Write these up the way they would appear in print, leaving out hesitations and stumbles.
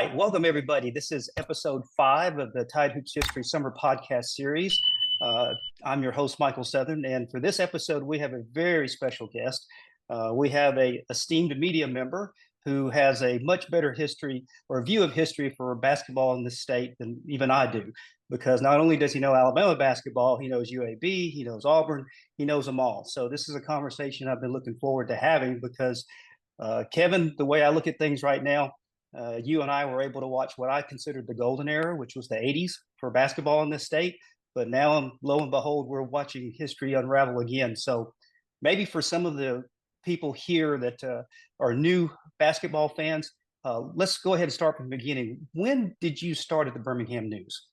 right, welcome everybody. This is episode 5 of the Tide Hoops History Summer Podcast Series. I'm your host, Michael Southern, and for this episode, we have a very special guest. We have a esteemed media member who has a much better history or view of history for basketball in this state than even I do, because not only does he know Alabama basketball, he knows UAB, he knows Auburn, he knows them all. So this is a conversation I've been looking forward to having because Kevin, the way I look at things right now, you and I were able to watch what I considered the golden era, which was the 80s for basketball in this state. But now, lo and behold, we're watching history unravel again. So maybe for some of the people here that are new basketball fans, let's go ahead and start from the beginning. When did you start at the Birmingham News?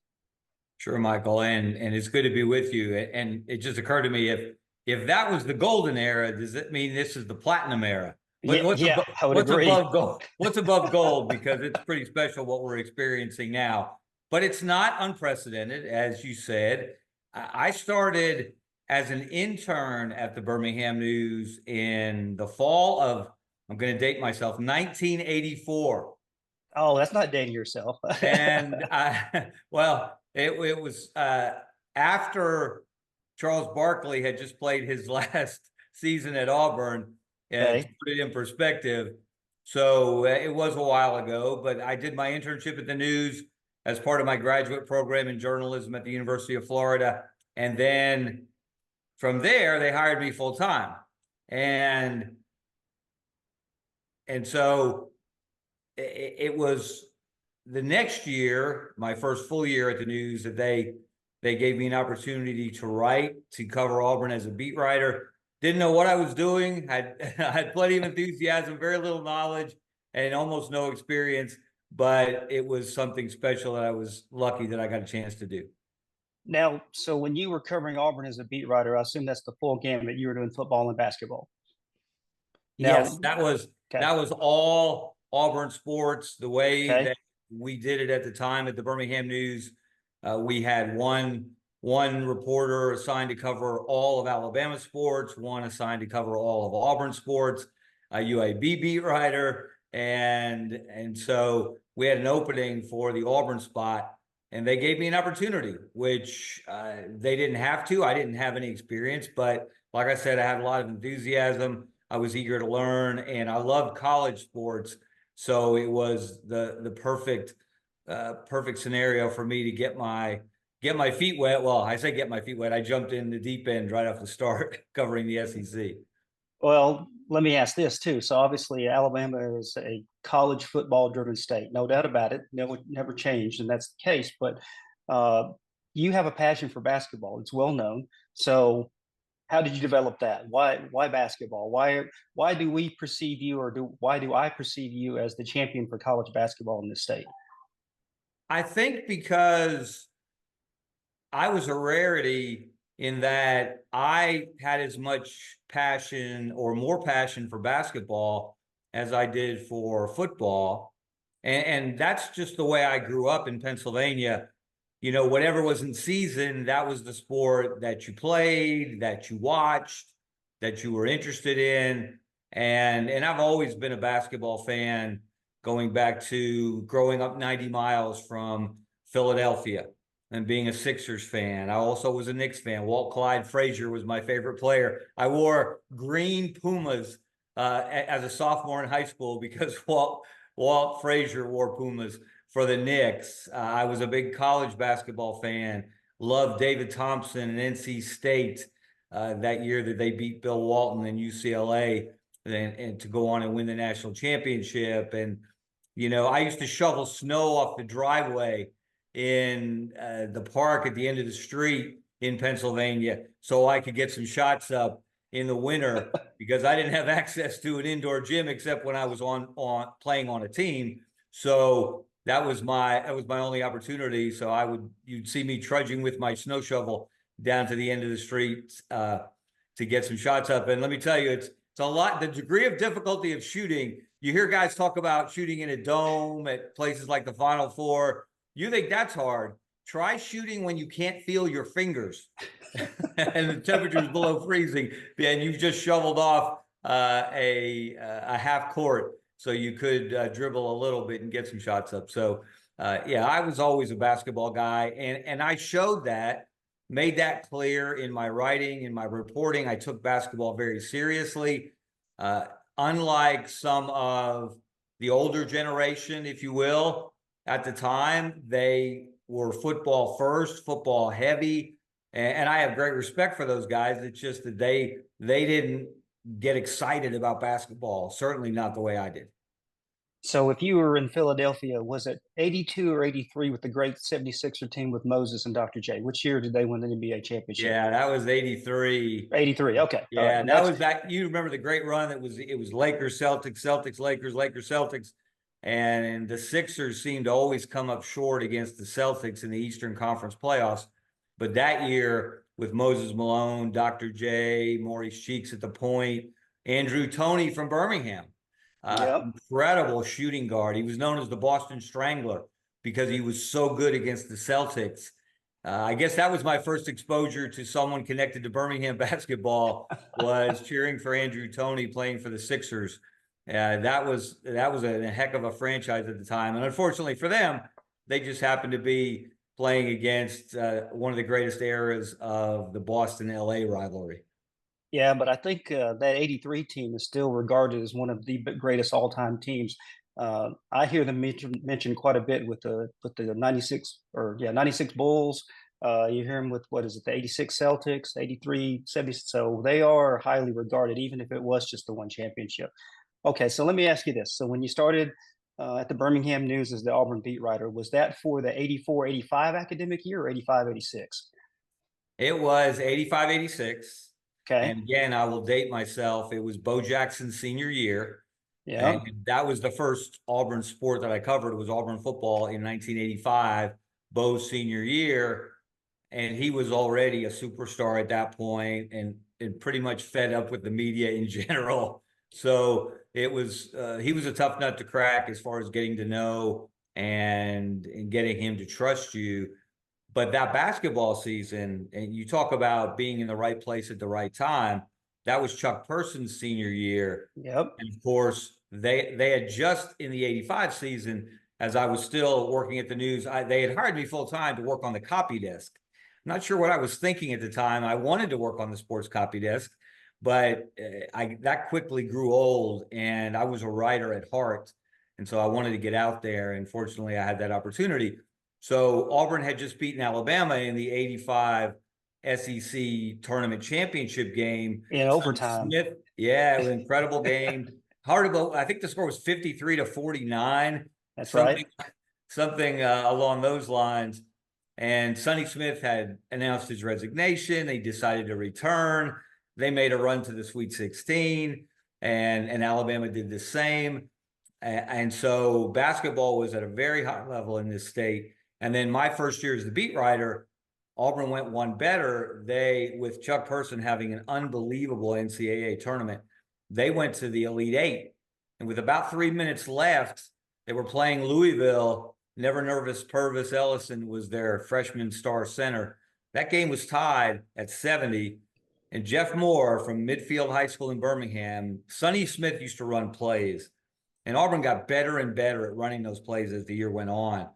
Sure, Michael, and it's good to be with you. And it just occurred to me, if that was the golden era, does it mean this is the platinum era? What's above gold? What's above gold? Because it's pretty special what we're experiencing now. But it's not unprecedented, as you said. I started as an intern at the Birmingham News in the fall of, I'm going to date myself, 1984. Oh, that's not dating yourself. And it was after Charles Barkley had just played his last season at Auburn. Okay. To put it in perspective. So it was a while ago, but I did my internship at the News as part of my graduate program in journalism at the University of Florida. And then from there, they hired me full time. And so it was the next year, my first full year at the News, that they gave me an opportunity to write, to cover Auburn as a beat writer. Didn't know what I was doing. I had plenty of enthusiasm, very little knowledge, and almost no experience. But it was something special that I was lucky that I got a chance to do. Now, so when you were covering Auburn as a beat writer, I assume that's the full gamut. You were doing football and basketball. Now, yes, that was all Auburn sports. The way that we did it at the time at the Birmingham News, we had one reporter assigned to cover all of Alabama sports, one assigned to cover all of Auburn sports, a UAB beat writer. And so we had an opening for the Auburn spot, and they gave me an opportunity, which they didn't have to. I didn't have any experience, but like I said, I had a lot of enthusiasm. I was eager to learn, and I loved college sports. So it was the perfect scenario for me to get my feet wet. Well, I say get my feet wet. I jumped in the deep end right off the start covering the SEC. Well, let me ask this too. So obviously Alabama is a college football driven state, no doubt about it. Never changed, and that's the case. But you have a passion for basketball. It's well known. So how did you develop that? Why basketball? Why do we perceive you, why do I perceive you as the champion for college basketball in this state? I think because I was a rarity in that I had as much passion or more passion for basketball as I did for football. And that's just the way I grew up in Pennsylvania. You know, whatever was in season, that was the sport that you played, that you watched, that you were interested in. And I've always been a basketball fan, going back to growing up 90 miles from Philadelphia and being a Sixers fan. I also was a Knicks fan. Walt Clyde Frazier was my favorite player. I wore green Pumas as a sophomore in high school because Walt Frazier wore Pumas for the Knicks. I was a big college basketball fan. Loved David Thompson and NC State that year that they beat Bill Walton and UCLA and to go on and win the national championship. And, you know, I used to shovel snow off the driveway in the park at the end of the street in Pennsylvania so I could get some shots up in the winter because I didn't have access to an indoor gym except when I was on playing on a team. So that was my only opportunity. So you'd see me trudging with my snow shovel down to the end of the street to get some shots up. And let me tell you, it's a lot. The degree of difficulty of shooting, you hear guys talk about shooting in a dome at places like the Final Four. You think that's hard. Try shooting when you can't feel your fingers and the temperature is below freezing and you've just shoveled off a half court. so you could dribble a little bit and get some shots up. So yeah, I was always a basketball guy, and I showed that, made that clear in my writing, in my reporting. I took basketball very seriously. Unlike some of the older generation, if you will, at the time, they were football first, football heavy, and I have great respect for those guys. It's just that they didn't get excited about basketball, certainly not the way I did. So if you were in Philadelphia, was it 82 or 83 with the great 76er team with Moses and Dr. J? Which year did they win the NBA championship? Yeah, that was 83. 83. Okay. All right. Yeah, And that that's was that. You remember the great run that was, it was Lakers, Celtics, Celtics, Lakers, Lakers, Celtics. And the Sixers seemed to always come up short against the Celtics in the Eastern Conference playoffs. But that year, with Moses Malone, Dr. J, Maurice Cheeks at the point, Andrew Toney from Birmingham, yep. incredible shooting guard. He was known as the Boston Strangler because he was so good against the Celtics. I guess that was my first exposure to someone connected to Birmingham basketball, was cheering for Andrew Toney playing for the Sixers. That was a heck of a franchise at the time. And unfortunately for them, they just happened to be playing against one of the greatest eras of the Boston-LA rivalry. Yeah, but I think that 83 team is still regarded as one of the greatest all-time teams. I hear them mentioned quite a bit with the 96 or yeah 96 Bulls. You hear them with what is it, the 86 Celtics, 83 70. So they are highly regarded, even if it was just the one championship. Okay, so let me ask you this. So when you started at the Birmingham News as the Auburn beat writer, was that for the 84-85 academic year or 85-86? It was 85-86. Okay. And again, I will date myself. It was Bo Jackson's senior year. And Yeah. that was the first Auburn sport that I covered. It was Auburn football in 1985, Bo's senior year. And he was already a superstar at that point, and pretty much fed up with the media in general. So it was, he was a tough nut to crack as far as getting to know and getting him to trust you. But that basketball season, and you talk about being in the right place at the right time, that was Chuck Person's senior year. Yep. And of course, they had just in the 85 season, as I was still working at the News, they had hired me full time to work on the copy desk. I'm not sure what I was thinking at the time. I wanted to work on the sports copy desk, but that quickly grew old, and I was a writer at heart. And so I wanted to get out there. And fortunately, I had that opportunity. So Auburn had just beaten Alabama in the 85 SEC tournament championship game. In Sonny overtime. Smith, yeah, it was an incredible game. Hard to, I think the score was 53-49. That's something, right. Something along those lines. And Sonny Smith had announced his resignation. They decided to return. They made a run to the Sweet 16, and Alabama did the same. And so basketball was at a very high level in this state. And then my first year as the beat writer, Auburn went one better. They, with Chuck Person having an unbelievable NCAA tournament, they went to the Elite Eight. And with about 3 minutes left, they were playing Louisville. Never Nervous Purvis Ellison was their freshman star center. That game was tied at 70. And Jeff Moore from Midfield High School in Birmingham, Sonny Smith used to run plays. And Auburn got better and better at running those plays as the year went on.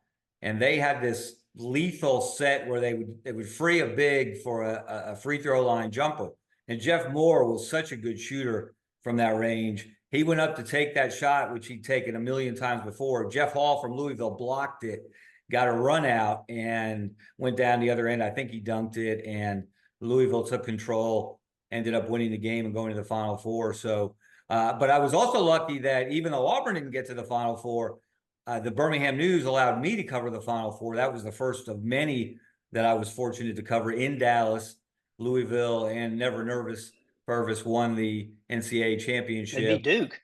And they had this lethal set where they would free a big for a free throw line jumper. And Jeff Moore was such a good shooter from that range. He went up to take that shot, which he'd taken a million times before. Jeff Hall from Louisville blocked it, got a run out, and went down the other end. I think he dunked it, and Louisville took control, ended up winning the game and going to the Final Four. So, but I was also lucky that even though Auburn didn't get to the Final Four, the Birmingham News allowed me to cover the Final Four. That was the first of many that I was fortunate to cover in Dallas. Louisville and Never Nervous Purvis won the NCAA championship. They beat Duke.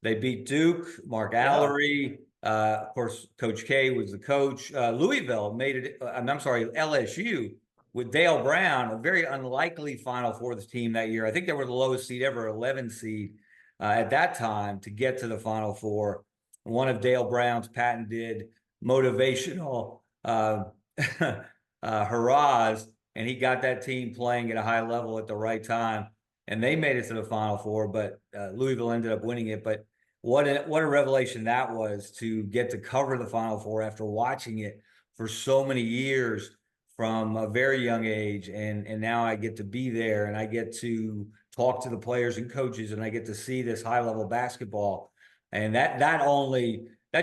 They beat Duke, Mark Allery. Of course, Coach K was the coach. Louisville made it, I'm sorry, LSU with Dale Brown, a very unlikely Final Four team that year. I think they were the lowest seed ever, 11 seed at that time to get to the Final Four. One of Dale Brown's patented motivational hurrahs, and he got that team playing at a high level at the right time, and they made it to the Final Four, but Louisville ended up winning it. But what a revelation that was, to get to cover the Final Four after watching it for so many years from a very young age. And now I get to be there, and I get to talk to the players and coaches, and I get to see this high level basketball. And that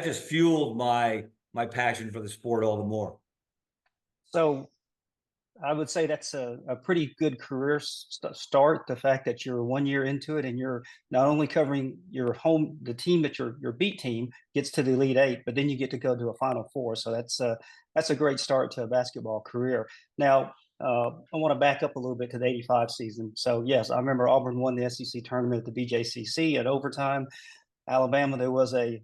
just fueled my passion for the sport all the more. So I would say that's a pretty good career start. The fact that you're 1 year into it and you're not only covering your home, the team that your beat team gets to the Elite Eight, but then you get to go to a Final Four. So that's a great start to a basketball career. Now, I want to back up a little bit to the '85 season. So yes, I remember Auburn won the SEC tournament at the BJCC at overtime. Alabama, there was a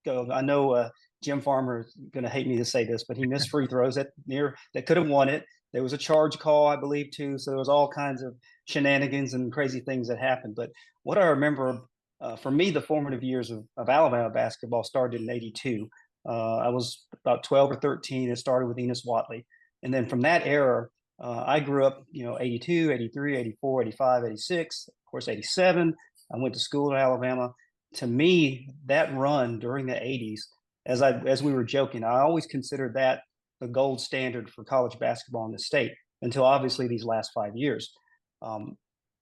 go. I know Jim Farmer is going to hate me to say this, but he missed free throws that could have won it. There was a charge call, I believe, too. So there was all kinds of shenanigans and crazy things that happened. But what I remember, for me, the formative years of Alabama basketball started in '82. I was about 12 or 13. It started with Enos Watley. And then from that era, I grew up, 82, 83, 84, 85, 86, of course, 87. I went to school in Alabama. To me, that run during the '80s, as we were joking, I always considered that the gold standard for college basketball in the state until obviously these last 5 years. Um,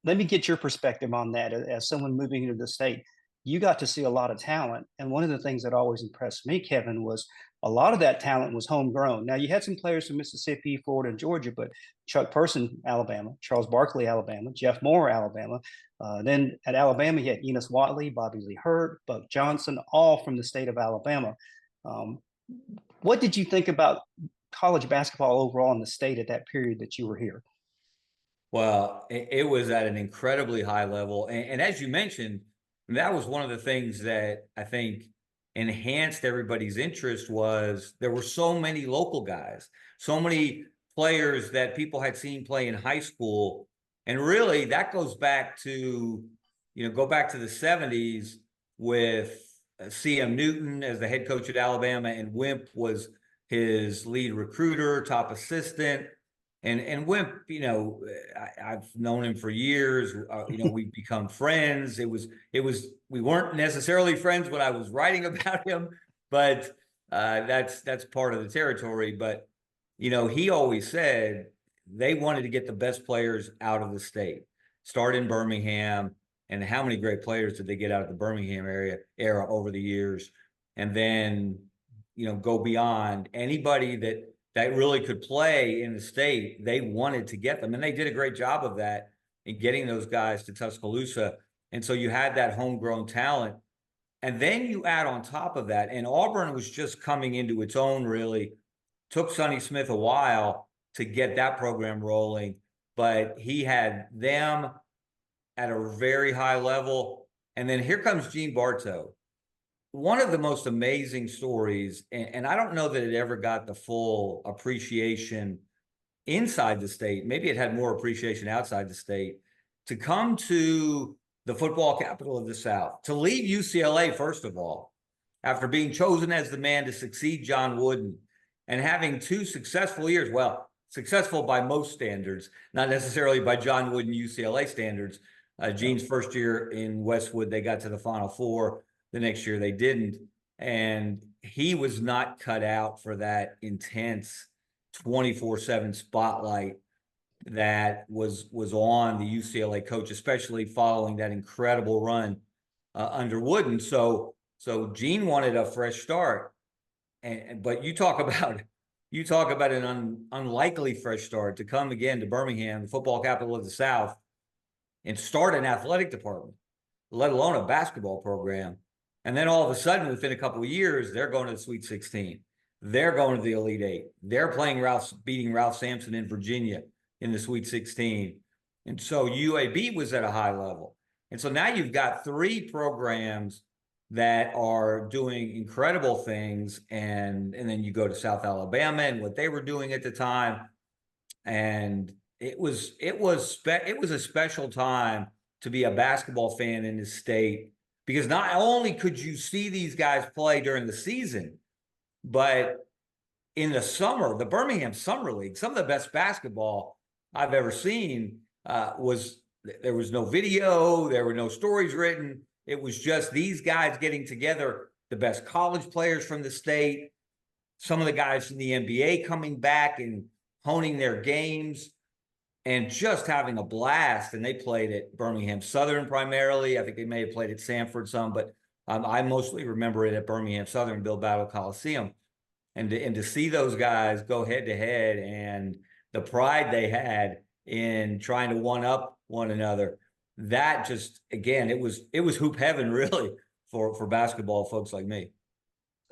Let me get your perspective on that as someone moving into the state. You got to see a lot of talent. And one of the things that always impressed me, Kevin, was a lot of that talent was homegrown. Now, you had some players from Mississippi, Florida, and Georgia, but Chuck Person, Alabama, Charles Barkley, Alabama, Jeff Moore, Alabama. Then at Alabama, you had Enos Watley, Bobby Lee Hurt, Buck Johnson, all from the state of Alabama. Um, what did you think about college basketball overall in the state at that period that you were here? Well, it was at an incredibly high level. And as you mentioned, that was one of the things that I think enhanced everybody's interest. Was there were so many local guys, so many players that people had seen play in high school. And really that goes back to, go back to the '70s with C.M. Newton as the head coach at Alabama, and Wimp was his lead recruiter, top assistant. And Wimp, I've known him for years. We've become friends. We weren't necessarily friends when I was writing about him, but that's part of the territory. But he always said they wanted to get the best players out of the state. Start in Birmingham, and how many great players did they get out of the Birmingham era over the years, and then go beyond. Anybody that really could play in the state, they wanted to get them. And they did a great job of that in getting those guys to Tuscaloosa. And so you had that homegrown talent. And then you add on top of that, and Auburn was just coming into its own, really. Took Sonny Smith a while to get that program rolling, but he had them at a very high level. And then here comes Gene Bartow. One of the most amazing stories, and I don't know that it ever got the full appreciation inside the state. Maybe it had more appreciation outside the state. To come to the football capital of the South, to leave UCLA, first of all, after being chosen as the man to succeed John Wooden and having 2 successful years, well, successful by most standards, not necessarily by John Wooden UCLA standards. Gene's first year in Westwood, they got to the Final Four. The next year they didn't. And he was not cut out for that intense 24/7 spotlight that was on the UCLA coach, especially following that incredible run under Wooden. So Gene wanted a fresh start. But you talk about an unlikely fresh start, to come again to Birmingham, the football capital of the South, and start an athletic department, let alone a basketball program. And then all of a sudden, within a couple of years, they're going to the Sweet 16. They're going to the Elite Eight. They're beating Ralph Sampson in Virginia in the Sweet 16. And so UAB was at a high level. And so now you've got 3 programs that are doing incredible things. And then you go to South Alabama and what they were doing at the time. And it was a special time to be a basketball fan in this state, because not only could you see these guys play during the season, but in the summer, the Birmingham Summer League, some of the best basketball I've ever seen. There was no video, there were no stories written. It was just these guys getting together, the best college players from the state, some of the guys from the NBA coming back and honing their games and just having a blast. And they played at Birmingham Southern primarily. I think they may have played at Sanford some, but I mostly remember it at Birmingham Southern, Bill Battle Coliseum. And to see those guys go head to head and the pride they had in trying to one up one another, that just, again, it was hoop heaven really for basketball folks like me.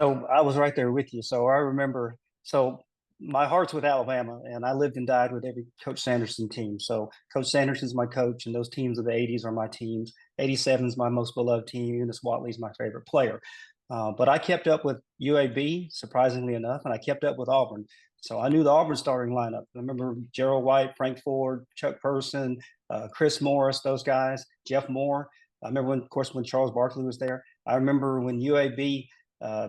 So I was right there with you. So I remember, so my heart's with Alabama, and I lived and died with every Coach Sanderson team. So Coach Sanderson's my coach, and those teams of the 80s are my teams. 87 is my most beloved team. Eunice Watley's my favorite player. But I kept up with UAB, surprisingly enough, and I kept up with Auburn. So I knew the Auburn starting lineup. I remember Gerald White, Frank Ford, Chuck Person, Chris Morris, those guys, Jeff Moore. I remember when, of course, when Charles Barkley was there. I remember when UAB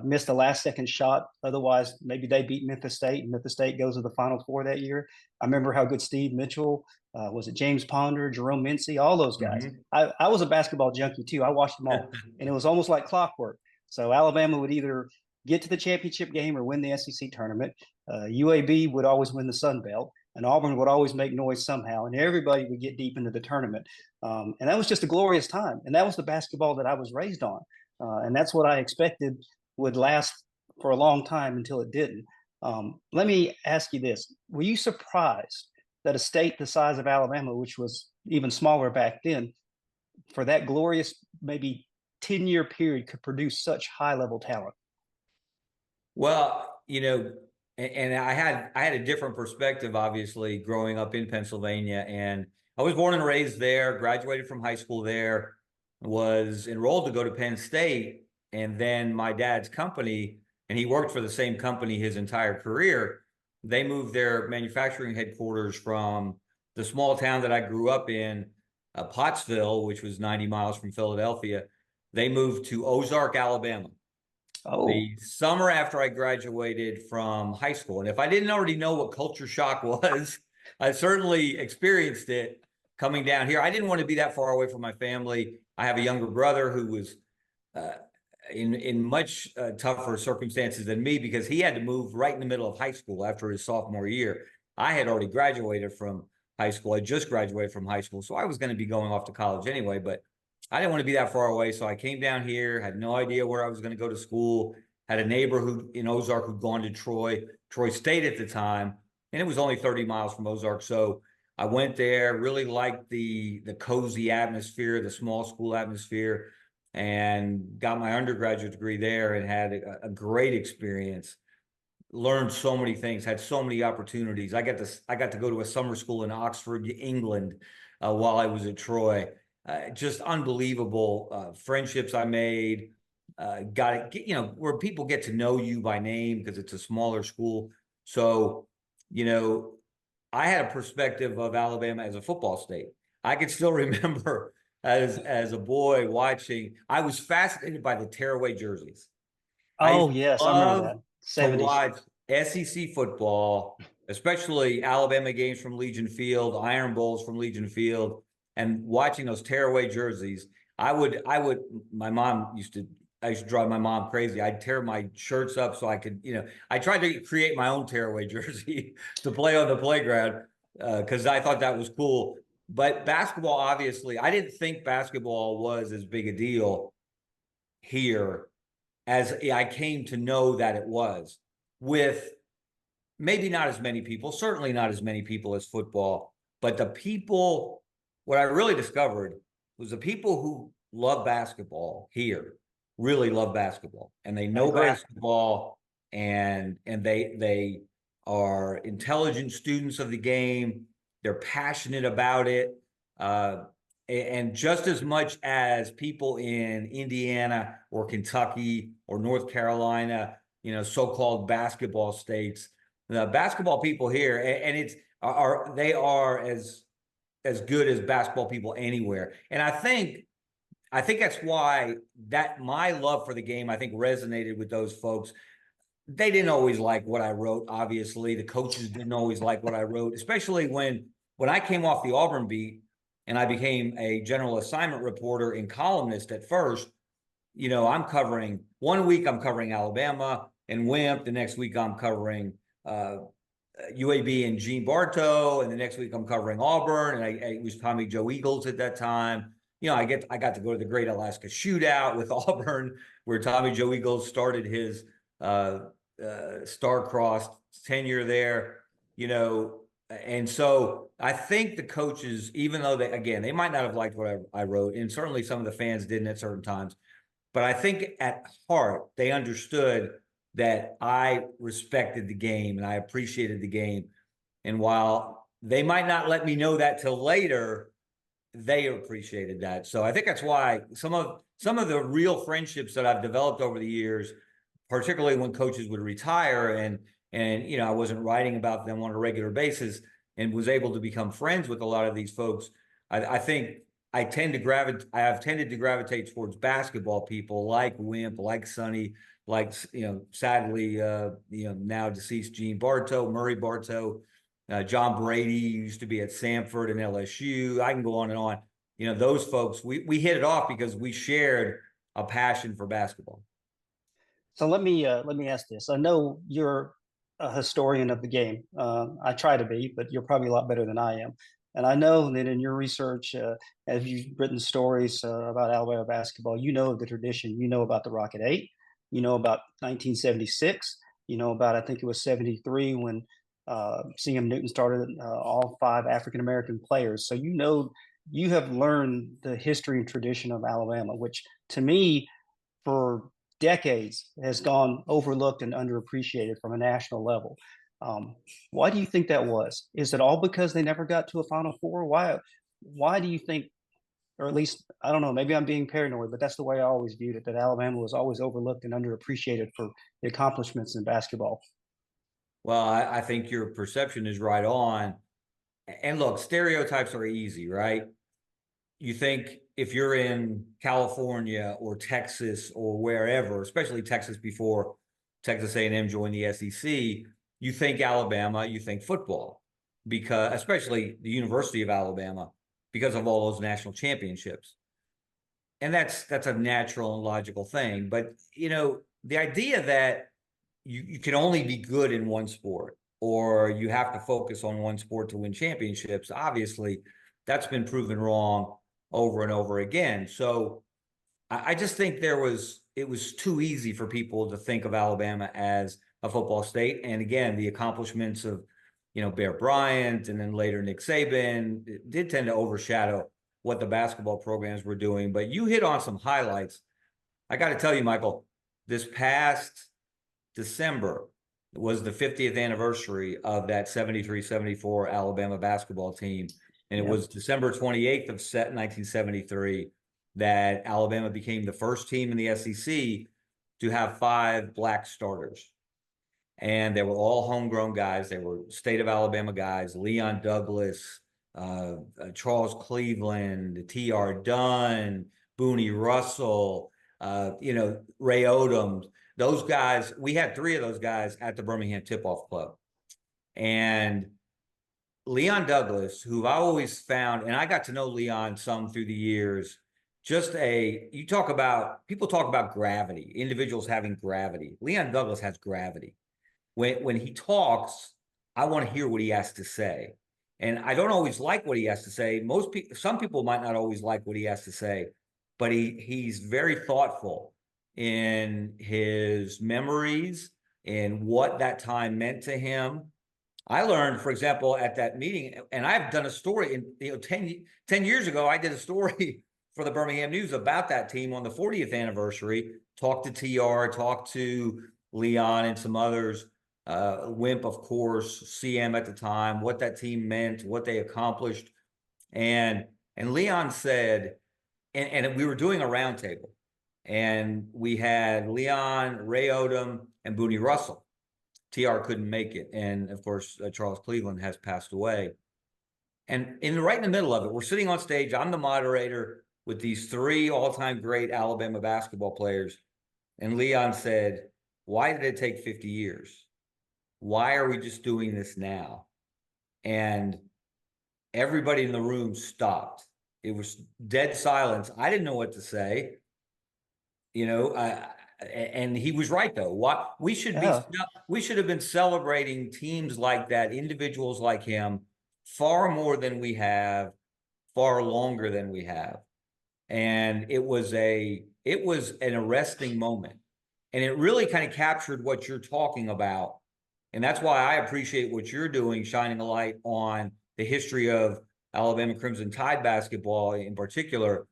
missed a last-second shot. Otherwise, maybe they beat Memphis State, and Memphis State goes to the Final Four that year. I remember how good Steve Mitchell, was it James Ponder, Jerome Mincy, all those guys. I was a basketball junkie too. I watched them all, and it was almost like clockwork. So Alabama would either get to the championship game or win the SEC tournament. UAB would always win the Sun Belt, and Auburn would always make noise somehow, and everybody would get deep into the tournament. And that was just a glorious time, and that was the basketball that I was raised on. And that's what I expected would last for a long time until it didn't. Let me ask you this. Were you surprised that a state the size of Alabama, which was even smaller back then, for that glorious maybe 10-year period could produce such high-level talent? Well, and I had a different perspective, obviously, growing up in Pennsylvania. And I was born and raised there, graduated from high school there, was enrolled to go to Penn State. And then my dad's company, and he worked for the same company his entire career, they moved their manufacturing headquarters from the small town that I grew up in, Pottsville, which was 90 miles from Philadelphia. They moved to Ozark, Alabama. Oh, The summer after I graduated from high school. And if I didn't already know what culture shock was, I certainly experienced it coming down here. I didn't want to be that far away from my family. I have a younger brother who was in much tougher circumstances than me because he had to move right in the middle of high school after his sophomore year. I had already graduated from high school. I just graduated from high school, so I was going to be going off to college anyway, but I didn't want to be that far away. So I came down here, had no idea where I was going to go to school, had a neighbor who in Ozark who'd gone to Troy State at the time, and it was only 30 miles from Ozark. So I went there, really liked the cozy atmosphere, the small school atmosphere, and got my undergraduate degree there and had a great experience. Learned so many things, had so many opportunities. I got to go to a summer school in Oxford, England, while I was at Troy. Just unbelievable friendships I made. Got it, where people get to know you by name because it's a smaller school. So, I had a perspective of Alabama as a football state. I can still remember as a boy watching. I was fascinated by the tearaway jerseys. oh I yes, I remember love that. to 70s. watch SEC football, especially Alabama games from Legion Field, Iron Bowls from Legion Field, and watching those tearaway jerseys. My mom I used to drive my mom crazy. I'd tear my shirts up so I could, I tried to create my own tearaway jersey to play on the playground because I thought that was cool. But basketball, obviously, I didn't think basketball was as big a deal here as I came to know that it was, with maybe not as many people, certainly not as many people as football, but what I really discovered was the people who love basketball here really love basketball, and they know basketball, and they are intelligent students of the game. They're passionate about it. And just as much as people in Indiana or Kentucky or North Carolina, so-called basketball states, the basketball people here, and they are as good as basketball people anywhere. And I think that's why that my love for the game, I think, resonated with those folks. They didn't always like what I wrote. Obviously, the coaches didn't always like what I wrote, especially when I came off the Auburn beat. and I became a general assignment reporter and columnist at first, I'm covering 1 week, I'm covering Alabama and Wimp. The next week, I'm covering UAB and Gene Bartow, and the next week I'm covering Auburn, and it was Tommy Joe Eagles at that time. I got to go to the Great Alaska Shootout with Auburn, where Tommy Joe Eagles started his star-crossed tenure there. And so I think the coaches, even though they might not have liked what I wrote, and certainly some of the fans didn't at certain times, but I think at heart they understood that I respected the game and I appreciated the game. And while they might not let me know that till later, they appreciated that. So I think that's why some of the real friendships that I've developed over the years, particularly when coaches would retire and I wasn't writing about them on a regular basis and was able to become friends with a lot of these folks. I think I have tended to gravitate towards basketball people like Wimp, like Sonny, like, sadly, now deceased Gene Bartow, Murray Bartow, John Brady used to be at Samford and LSU. I can go on and on. Those folks, we hit it off because we shared a passion for basketball. So let me ask this. I know you're a historian of the game. I try to be, but you're probably a lot better than I am. And I know that in your research, as you've written stories about Alabama basketball, you know the tradition. You know about the Rocket Eight. You know about 1976. You know about, I think it was 73 when CM Newton started all 5 African American players. So you have learned the history and tradition of Alabama, which to me, for decades, has gone overlooked and underappreciated from a national level. Why do you think that was? Is it all because they never got to a Final Four? Why do you think, or at least, I don't know, maybe I'm being paranoid, but that's the way I always viewed it, that Alabama was always overlooked and underappreciated for the accomplishments in basketball? Well, I think your perception is right on. And look, stereotypes are easy, right? You think if you're in California or Texas or wherever, especially Texas before Texas A&M joined the SEC, you think Alabama, you think football, because especially the University of Alabama, because of all those national championships. And that's a natural and logical thing. But, the idea that you can only be good in one sport or you have to focus on one sport to win championships, obviously, that's been proven wrong over and over again. So I just think it was too easy for people to think of Alabama as a football state. And again, the accomplishments of, Bear Bryant and then later Nick Saban did tend to overshadow what the basketball programs were doing. But you hit on some highlights. I got to tell you, Michael, this past December was the 50th anniversary of that 73-74 Alabama basketball team. And it was December 28th of 1973 that Alabama became the first team in the SEC to have 5 black starters. And they were all homegrown guys. They were state of Alabama guys: Leon Douglas, Charles Cleveland, T.R. Dunn, Booney Russell, Ray Odom. Those guys, we had 3 of those guys at the Birmingham Tip-Off Club. And Leon Douglas, who I always found, and I got to know Leon some through the years, people talk about gravity, individuals having gravity. Leon Douglas has gravity. When he talks, I want to hear what he has to say. And I don't always like what he has to say. Some people might not always like what he has to say, but he's very thoughtful in his memories and what that time meant to him. I learned, for example, at that meeting, and I've done a story in 10 years ago, I did a story for the Birmingham News about that team on the 40th anniversary, talked to TR, talked to Leon and some others, Wimp, of course, CM at the time, what that team meant, what they accomplished. And Leon said, and we were doing a roundtable, and we had Leon, Ray Odom, and Booney Russell. TR couldn't make it. And of course, Charles Cleveland has passed away. And right in the middle of it, we're sitting on stage. I'm the moderator with these 3 all-time great Alabama basketball players. And Leon said, "Why did it take 50 years? Why are we just doing this now?" And everybody in the room stopped It was dead silence. I didn't know what to say. And he was right though. What we should be, Yeah. we should have been celebrating teams like that, individuals like him, far more than we have, far longer than we have. And it was an arresting moment. And it really kind of captured what you're talking about. And that's why I appreciate what you're doing, shining a light on the history of Alabama Crimson Tide basketball in particular,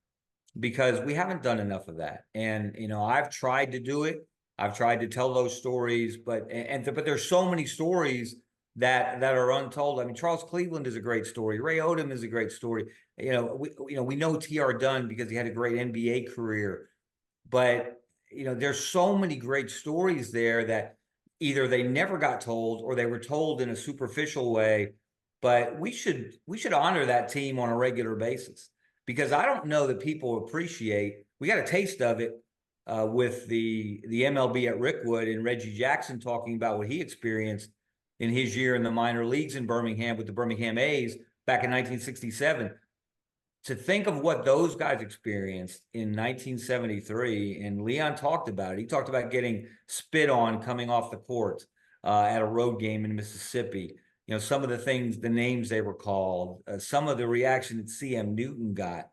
because we haven't done enough of that. And, I've tried to do it. I've tried to tell those stories, but there's so many stories that are untold. I mean, Charles Cleveland is a great story. Ray Odom is a great story. We know T.R. Dunn because he had a great NBA career, but there's so many great stories there that either they never got told or they were told in a superficial way. But we should honor that team on a regular basis, because I don't know that people appreciate. We got a taste of it with the MLB at Rickwood and Reggie Jackson talking about what he experienced in his year in the minor leagues in Birmingham with the Birmingham A's back in 1967. To think of what those guys experienced in 1973, and Leon talked about it. He talked about getting spit on coming off the court at a road game in Mississippi. Some of the things, the names they were called, some of the reaction that CM Newton got.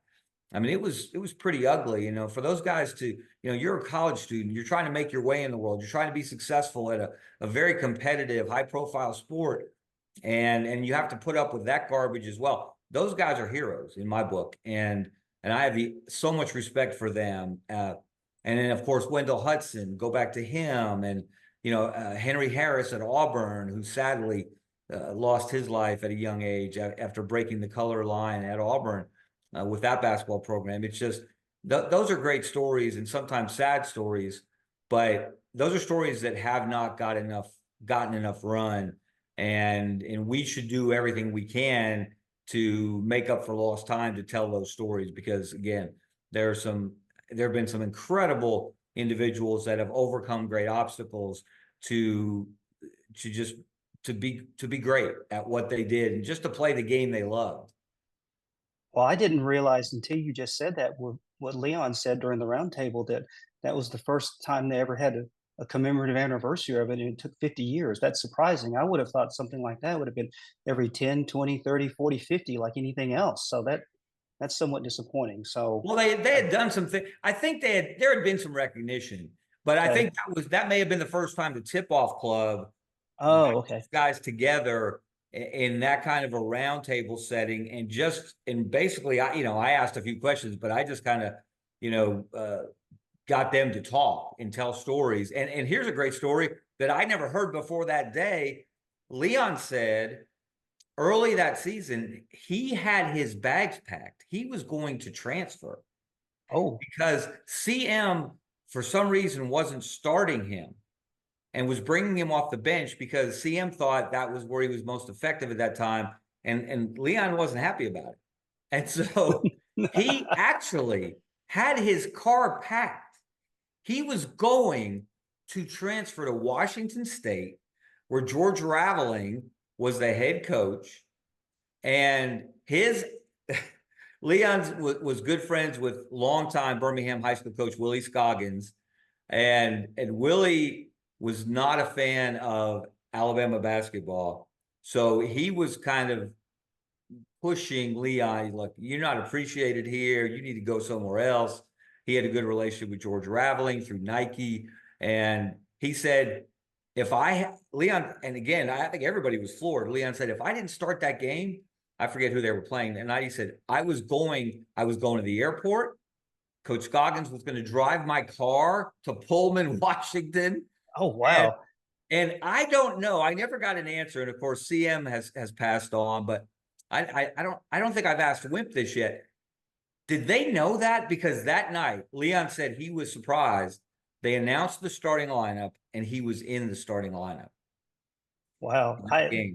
I mean, it was pretty ugly, for those guys to, you're a college student, you're trying to make your way in the world, you're trying to be successful at a very competitive, high profile sport, and you have to put up with that garbage as well. Those guys are heroes in my book, and I have so much respect for them. And then of course Wendell Hudson, go back to him, and Henry Harris at Auburn, who sadly lost his life at a young age after breaking the color line at Auburn with that basketball program. It's just those are great stories, and sometimes sad stories, but those are stories that have not gotten enough run, and we should do everything we can to make up for lost time to tell those stories, because again, there have been some incredible individuals that have overcome great obstacles to be great at what they did and just to play the game they loved. Well, I didn't realize until you just said that what Leon said during the roundtable, that was the first time they ever had a commemorative anniversary of it, and it took 50 years. That's surprising. I would have thought something like that would have been every 10, 20, 30, 40, 50, like anything else. So that's somewhat disappointing. So, well, they had done something. I think there had been some recognition, but I think that may have been the first time the Tip-Off Club oh, okay, guys together in that kind of a roundtable setting, and basically, I asked a few questions, but I just kind of, got them to talk and tell stories. And here's a great story that I never heard before that day. Leon said early that season, he had his bags packed. He was going to transfer. oh, because CM, for some reason, wasn't starting him and was bringing him off the bench because CM thought that was where he was most effective at that time. And Leon wasn't happy about it. And so he actually had his car packed. He was going to transfer to Washington State, where George Raveling was the head coach. And Leon was good friends with longtime Birmingham high school coach Willie Scoggins. And Willie was not a fan of Alabama basketball. So he was kind of pushing Leon, like, you're not appreciated here. You need to go somewhere else. He had a good relationship with George Raveling through Nike. And he said, Leon, and again, I think everybody was floored. Leon said, if I didn't start that game, I forget who they were playing. And he said, I was going to the airport. Coach Scoggins was going to drive my car to Pullman, Washington. oh, wow. And I don't know. I never got an answer. And of course, CM has passed on, but I don't think I've asked Wimp this yet. Did they know that? Because that night, Leon said he was surprised. They announced the starting lineup, and he was in the starting lineup. Wow. I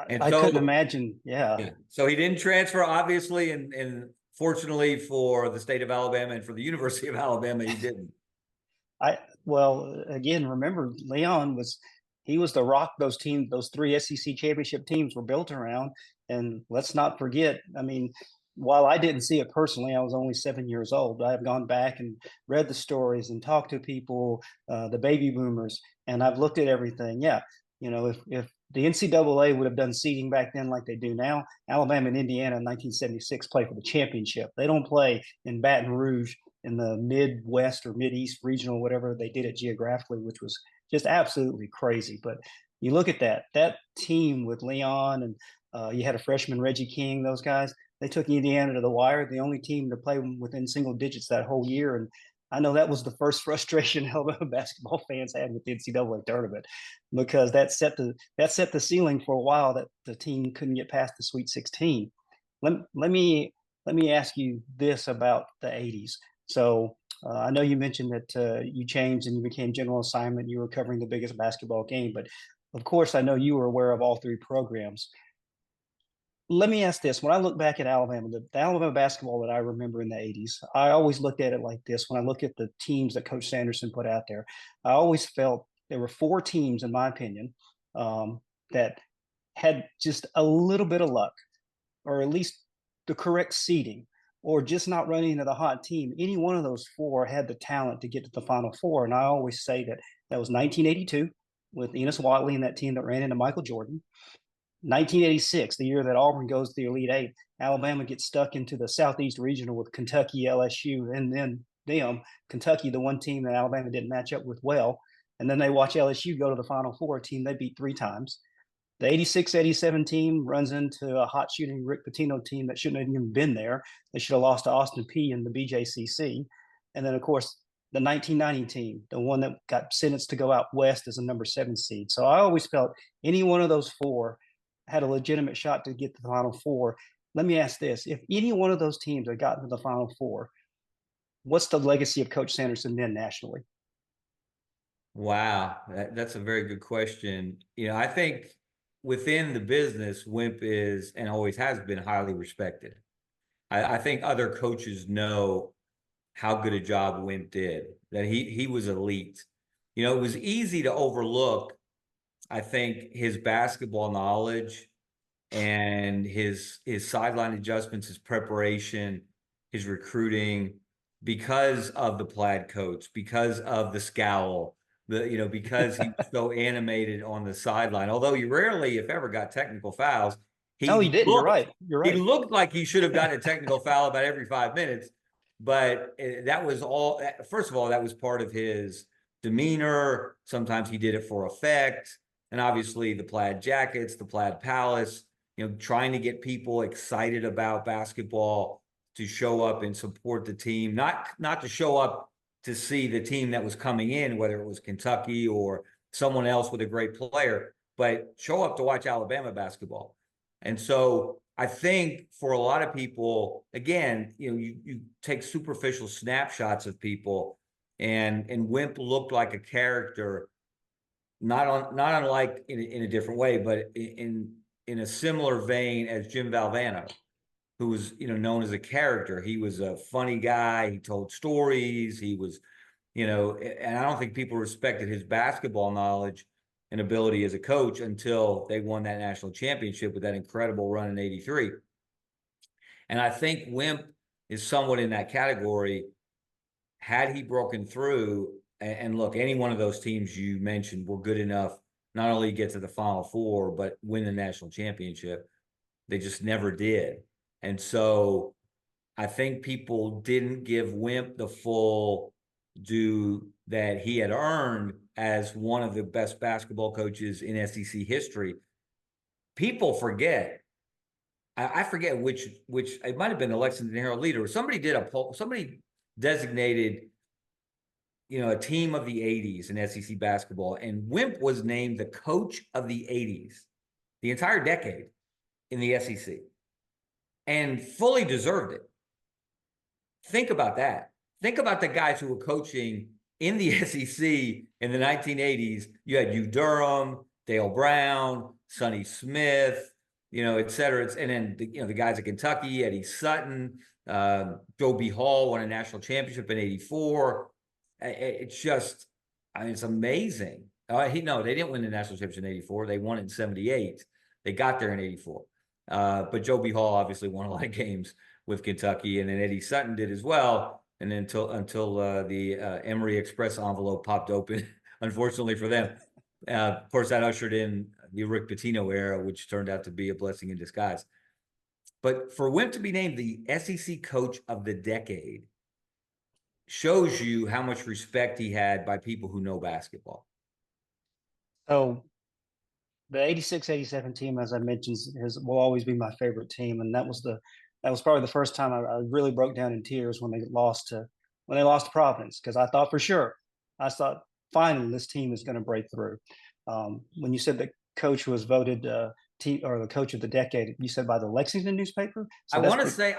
So, couldn't imagine. Yeah. So he didn't transfer, obviously, and fortunately for the state of Alabama and for the University of Alabama, he didn't. Well, again, remember, Leon was the rock those three SEC championship teams were built around. And let's not forget, I mean, while I didn't see it personally, I was only 7 years old. I have gone back and read the stories and talked to people, the baby boomers, and I've looked at everything. Yeah, if the NCAA would have done seeding back then like they do now, Alabama and Indiana in 1976 play for the championship. They don't play in Baton Rouge in the Midwest or Mideast regional, whatever they did it geographically, which was just absolutely crazy. But you look at that team with Leon and you had a freshman Reggie King, those guys. They took Indiana to the wire, the only team to play within single digits that whole year. And I know that was the first frustration Alabama basketball fans had with the NCAA tournament, because that set the ceiling for a while, that the team couldn't get past the Sweet 16. Let me ask you this about the 80s. So I know you mentioned that you changed and you became general assignment. You were covering the biggest basketball game, but of course, I know you were aware of all three programs. Let me ask this. When I look back at Alabama, the Alabama basketball that I remember in the 80s, I always looked at it like this. When I look at the teams that Coach Sanderson put out there, I always felt there were four teams, in my opinion, that had just a little bit of luck, or at least the correct seeding, or just not running into the hot team. Any one of those four had the talent to get to the Final Four. And I always say that was 1982 with Enos Watley and that team that ran into Michael Jordan. 1986, the year that Auburn goes to the Elite Eight, Alabama gets stuck into the Southeast Regional with Kentucky, LSU, and then Kentucky, the one team that Alabama didn't match up with well. And then they watch LSU go to the Final Four, a team they beat three times. The 86-87 team runs into a hot shooting Rick Pitino team that shouldn't have even been there. They should have lost to Austin Peay in the BJCC. And then, of course, the 1990 team, the one that got sentenced to go out west as a number 7 seed. So I always felt any one of those four had a legitimate shot to get to the Final Four. Let me ask this. If any one of those teams had gotten to the Final Four, what's the legacy of Coach Sanderson then nationally? Wow, that's a very good question. I think within the business, Wimp is and always has been highly respected. I think other coaches know how good a job Wimp did, that he was elite. It was easy to overlook, I think, his basketball knowledge and his sideline adjustments, his preparation, his recruiting, because of the plaid coats, because of the scowl, because he was so animated on the sideline. Although he rarely, if ever, got technical fouls, Oh, he didn't. You're right. He looked like he should have gotten a technical foul about every 5 minutes. But that was all. First of all, that was part of his demeanor. Sometimes he did it for effect, and obviously the plaid jackets, the plaid palace. Trying to get people excited about basketball, to show up and support the team, not to show up to see the team that was coming in, whether it was Kentucky or someone else with a great player, but show up to watch Alabama basketball. And so I think for a lot of people, again, you take superficial snapshots of people, and Wimp looked like a character, not unlike in a different way, but in a similar vein as Jim Valvano, who was, known as a character. He was a funny guy. He told stories. He was, and I don't think people respected his basketball knowledge and ability as a coach until they won that national championship with that incredible run in '83. And I think Wimp is somewhat in that category. Had he broken through, and look, any one of those teams you mentioned were good enough not only to get to the Final Four, but win the national championship. They just never did. And so I think people didn't give Wimp the full due that he had earned as one of the best basketball coaches in SEC history. People forget. I forget which it might have been the Lexington Herald Leader. Somebody did a poll. Somebody designated, a team of the '80s in SEC basketball, and Wimp was named the coach of the '80s, the entire decade in the SEC, and fully deserved it. Think about that. Think about the guys who were coaching in the SEC in the 1980s. You had Hugh Durham, Dale Brown, Sonny Smith, et cetera. And then the guys at Kentucky, Eddie Sutton, Joe B. Hall won a national championship in '84. It's just, it's amazing. They didn't win the national championship in '84. They won it in '78. They got there in '84. But Joe B. Hall obviously won a lot of games with Kentucky, and then Eddie Sutton did as well. And then until the Emory Express envelope popped open, unfortunately for them. Of course, that ushered in the Rick Pitino era, which turned out to be a blessing in disguise. But for Wimp to be named the SEC Coach of the Decade shows you how much respect he had by people who know basketball. So the 86-87 team, as I mentioned, will always be my favorite team. And that was probably the first time I really broke down in tears when they lost to Providence, because I thought finally this team is going to break through. When you said that coach was voted team or the coach of the decade, you said by the Lexington newspaper. So I want to say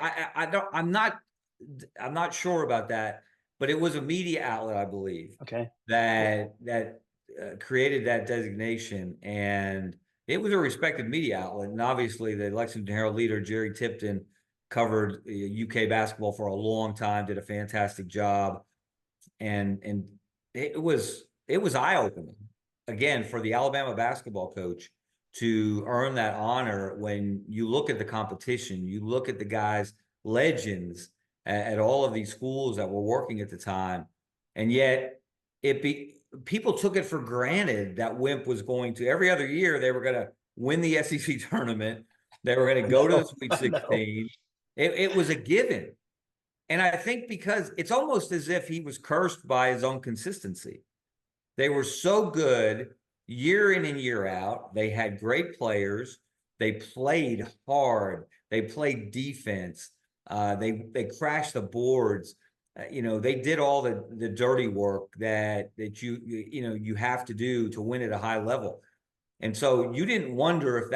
I'm not sure about that, but it was a media outlet, I believe. Okay. That created that designation, and it was a respected media outlet. And obviously, the Lexington Herald leader Jerry Tipton covered UK basketball for a long time, did a fantastic job, and it was eye-opening again for the Alabama basketball coach to earn that honor. When you look at the competition, you look at the guys, legends at all of these schools that were working at the time, and yet people took it for granted that Wimp was going to, every other year, they were going to win the SEC tournament. They were going to go to the Sweet 16. It was a given. And I think because it's almost as if he was cursed by his own consistency. They were so good year in and year out. They had great players. They played hard. They played defense. They crashed the boards. They did all the dirty work that you have to do to win at a high level. And so you didn't wonder if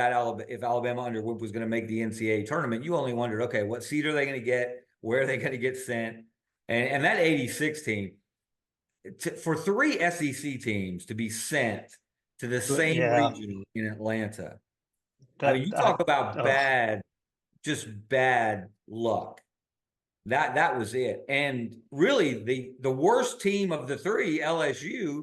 Alabama under Wimp was going to make the NCAA tournament. You only wondered, okay, what seed are they going to get? Where are they going to get sent? And that 86 team, for three SEC teams to be sent to the same region in Atlanta. You talk about just bad luck. That was it. And really the worst team of the three, LSU,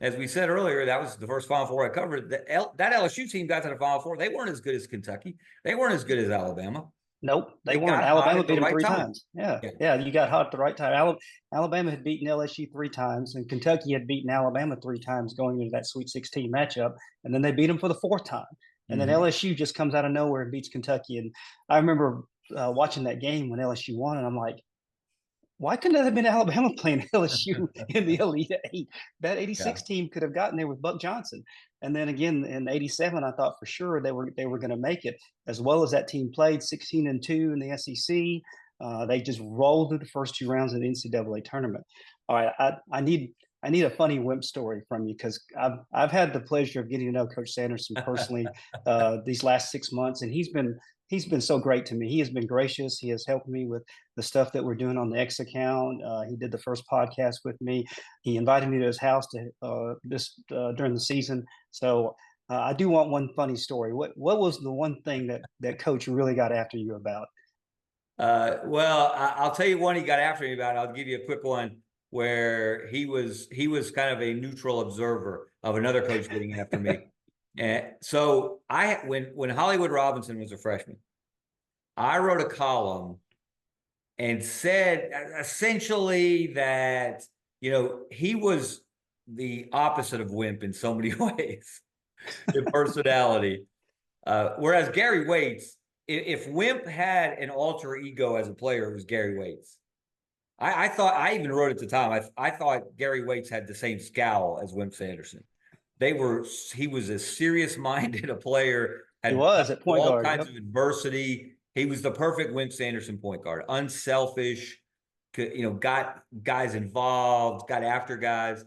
as we said earlier, that was the first Final Four I covered. That LSU team got to the Final Four. They weren't as good as Kentucky. They weren't as good as Alabama. Nope, they weren't. Alabama beat them three times. Yeah, you got hot at the right time. Alabama had beaten LSU three times, and Kentucky had beaten Alabama three times going into that Sweet 16 matchup, and then they beat them for the fourth time. And then LSU just comes out of nowhere and beats Kentucky. And I remember watching that game when LSU won, and I'm like, why couldn't it have been Alabama playing LSU in the Elite Eight? That 86 team could have gotten there with Buck Johnson. And then again in 87, I thought for sure they were going to make it, as well as that team played 16-2 in the SEC. They just rolled through the first two rounds of the NCAA tournament. All right, I need a funny Wimp story from you, because I've had the pleasure of getting to know Coach Sanderson personally these last 6 months, and he's been so great to me. He has been gracious. He has helped me with the stuff that we're doing on the X account. He did the first podcast with me. He invited me to his house during the season. So I do want one funny story. What was the one thing that Coach really got after you about? Well, I'll tell you one he got after me about. I'll give you a quick one where he was kind of a neutral observer of another coach getting after me. And so when Hollywood Robinson was a freshman, I wrote a column and said essentially that, he was the opposite of Wimp in so many ways in personality. Whereas Gary Waits, if Wimp had an alter ego as a player, it was Gary Waits. I thought, I even wrote at the time, I thought Gary Waits had the same scowl as Wimp Sanderson. He was as serious-minded a player. He was at point guard. All kinds of adversity. He was the perfect Wimp Sanderson point guard. Unselfish, got guys involved, got after guys.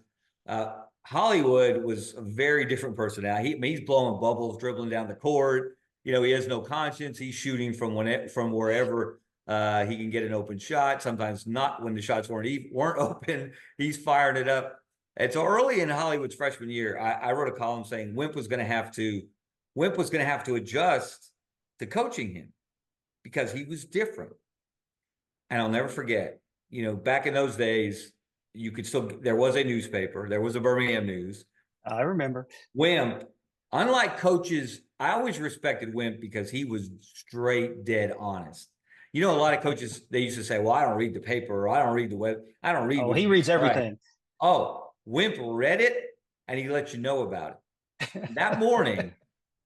Hollywood was a very different personality. He's blowing bubbles, dribbling down the court. He has no conscience. He's shooting from wherever he can get an open shot. Sometimes not when the shots weren't open. He's firing it up. And so early in Hollywood's freshman year, I wrote a column saying Wimp was going to have to adjust to coaching him because he was different. And I'll never forget, back in those days, there was a newspaper, there was a Birmingham News. I remember. Wimp, unlike coaches, I always respected Wimp because he was straight dead honest. You know, a lot of coaches, they used to say, well, I don't read the paper, or I don't read the web. I don't read. Oh, he reads everything. Right. Oh, Wimp read it and he let you know about it. That morning,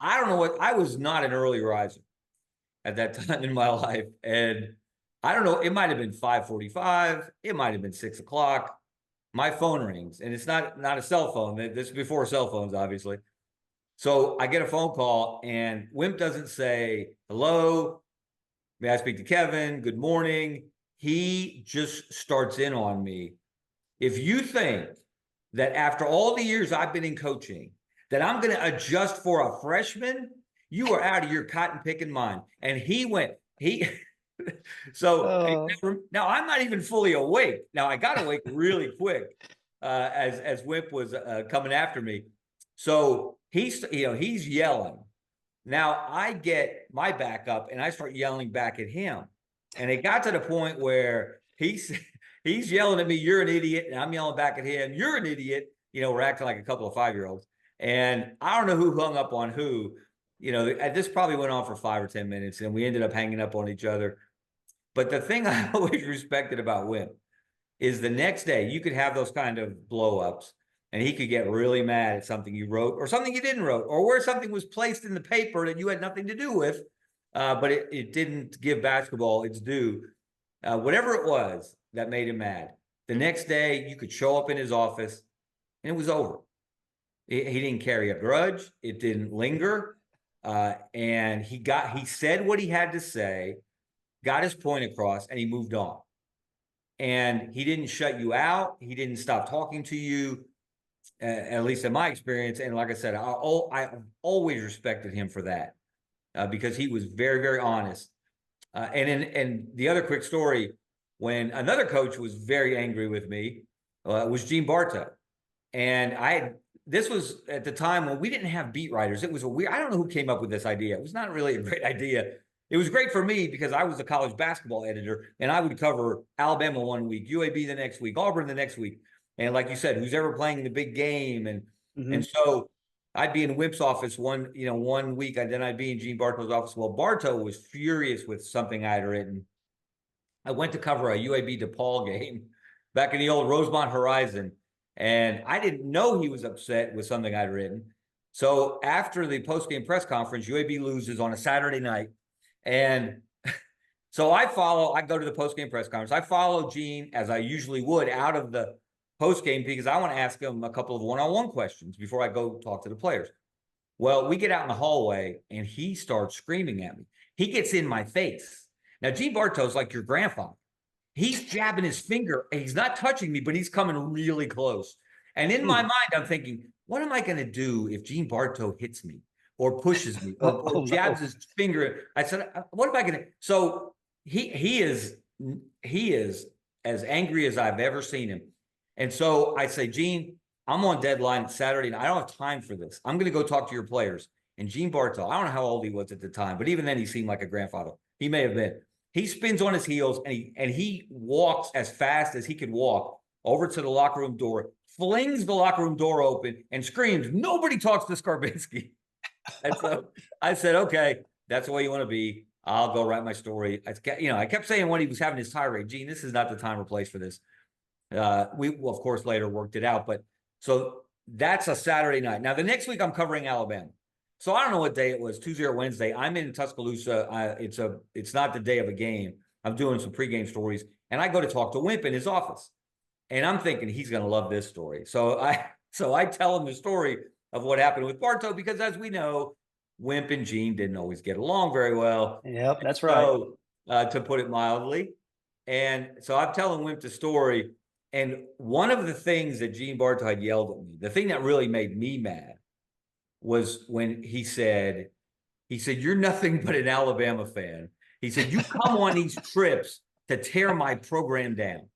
I don't know what, I was not an early riser at that time in my life. And I don't know, it might have been 5:45, it might have been 6 o'clock. My phone rings, and it's not a cell phone. This is before cell phones, obviously. So I get a phone call, and Wimp doesn't say, hello, may I speak to Kevin? Good morning. He just starts in on me. If you think that after all the years I've been in coaching, that I'm going to adjust for a freshman, you are out of your cotton picking mind. And so now I'm not even fully awake. Now I got awake really quick as Wimp was coming after me. So he's yelling. Now I get my back up and I start yelling back at him. And it got to the point where he's yelling at me, you're an idiot. And I'm yelling back at him, you're an idiot. We're acting like a couple of 5-year-olds. And I don't know who hung up on who. This probably went on for 5 or 10 minutes, and we ended up hanging up on each other. But the thing I always respected about Wimp is the next day you could have those kind of blow-ups, and he could get really mad at something you wrote or something you didn't wrote, or where something was placed in the paper that you had nothing to do with, but it didn't give basketball its due. Whatever it was that made him mad, the next day you could show up in his office, and it was over. He didn't carry a grudge. It didn't linger. And he said what he had to say, got his point across, and he moved on. And he didn't shut you out. He didn't stop talking to you, at least in my experience. And like I said, I always respected him for that because he was very, very honest. And the other quick story, when another coach was very angry with me, was Gene Bartow. And this was at the time when we didn't have beat writers. It was I don't know who came up with this idea. It was not really a great idea. It was great for me because I was a college basketball editor, and I would cover Alabama one week, UAB the next week, Auburn the next week. And like you said, who's ever playing the big game. And so I'd be in Wimp's office one week, and then I'd be in Gene Bartow's office. Well, Bartow was furious with something I had written. I went to cover a UAB DePaul game back in the old Rosemont Horizon. And I didn't know he was upset with something I'd written. So after the post-game press conference, UAB loses on a Saturday night. And so I go to the post-game press conference. I follow Gene, as I usually would, out of the post-game because I want to ask him a couple of one-on-one questions before I go talk to the players. Well, we get out in the hallway, and he starts screaming at me. He gets in my face. Now, Gene Bartow's like your grandfather. He's jabbing his finger, and he's not touching me, but he's coming really close. And in my mind, I'm thinking, what am I going to do if Gene Bartow hits me or pushes me or jabs his finger? I said, what am I going to? So he is as angry as I've ever seen him. And so I say, Gene, I'm on deadline Saturday night. I don't have time for this. I'm going to go talk to your players. And Gene Bartow, I don't know how old he was at the time, but even then he seemed like a grandfather. He may have been. He spins on his heels, and he walks as fast as he could walk over to the locker room door, flings the locker room door open, and screams, nobody talks to Scarbinsky. And so I said, okay, that's the way you want to be. I'll go write my story. I kept saying when he was having his tirade, Gene, this is not the time or place for this. We, of course, later worked it out. But so that's a Saturday night. Now, the next week I'm covering Alabama. So I don't know what day it was, Tuesday or Wednesday. I'm in Tuscaloosa. It's not the day of a game. I'm doing some pregame stories, and I go to talk to Wimp in his office, and I'm thinking he's going to love this story. So I tell him the story of what happened with Bartow because, as we know, Wimp and Gene didn't always get along very well. Yep, that's right. To put it mildly, and so I'm telling Wimp the story, and one of the things that Gene Bartow had yelled at me, the thing that really made me mad, was when he said, you're nothing but an Alabama fan. He said, you come on these trips to tear my program down.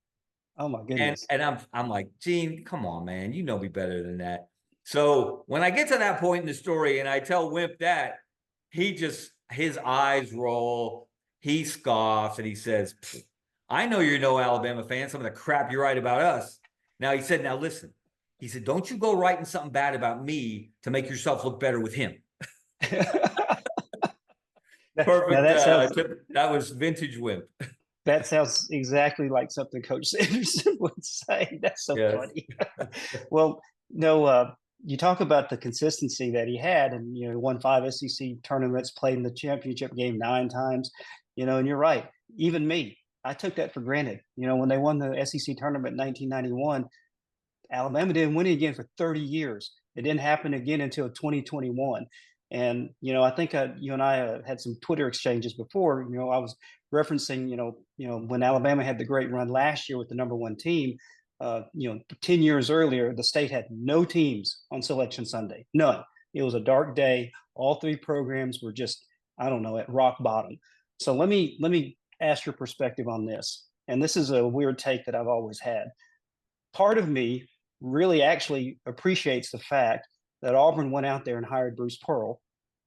Oh my goodness. And I'm like, Gene, come on, man. You know me better than that. So when I get to that point in the story and I tell Wimp that, his eyes roll, he scoffs, and he says, I know you're no Alabama fan, some of the crap you write about us. Now he said, now listen. He said, don't you go writing something bad about me to make yourself look better with him. Now Perfect. that sounds That was vintage Wimp. that sounds exactly like something Coach Sanderson would say. That's so Yes. funny. Well, no, you talk about the consistency that he had, and won 5 SEC tournaments, played in the championship game 9 times. And you're right. Even me, I took that for granted. When they won the SEC tournament in 1991, Alabama didn't win it again for 30 years. It didn't happen again until 2021. And I think you and I had some Twitter exchanges before. I was referencing when Alabama had the great run last year with the #1 team. 10 years earlier, the state had no teams on Selection Sunday, none. It was a dark day. All 3 programs were just, I don't know, at rock bottom. So let me ask your perspective on this. And this is a weird take that I've always had. Part of me really actually appreciates the fact that Auburn went out there and hired Bruce Pearl,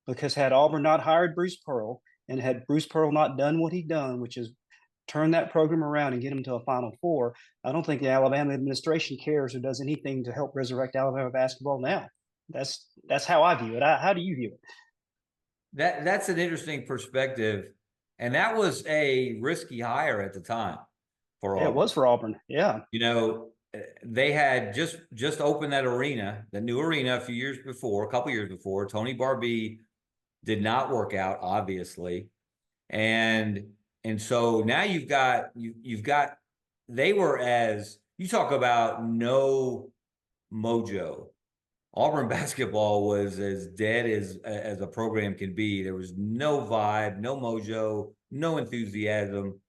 because had Auburn not hired Bruce Pearl and had Bruce Pearl not done what he done, which is turn that program around and get them to a Final Four, I don't think the Alabama administration cares or does anything to help resurrect Alabama basketball now. That's how I view it. How do you view it? That's an interesting perspective, and that was a risky hire at the time for Yeah, it Auburn. was for Auburn. Yeah. They had just opened that arena, the new arena, a couple years before. Tony Barbee did not work out, obviously, and so now you've got they were, as you talk about, no mojo. Auburn basketball was as dead as a program can be. There was no vibe, no mojo, no enthusiasm.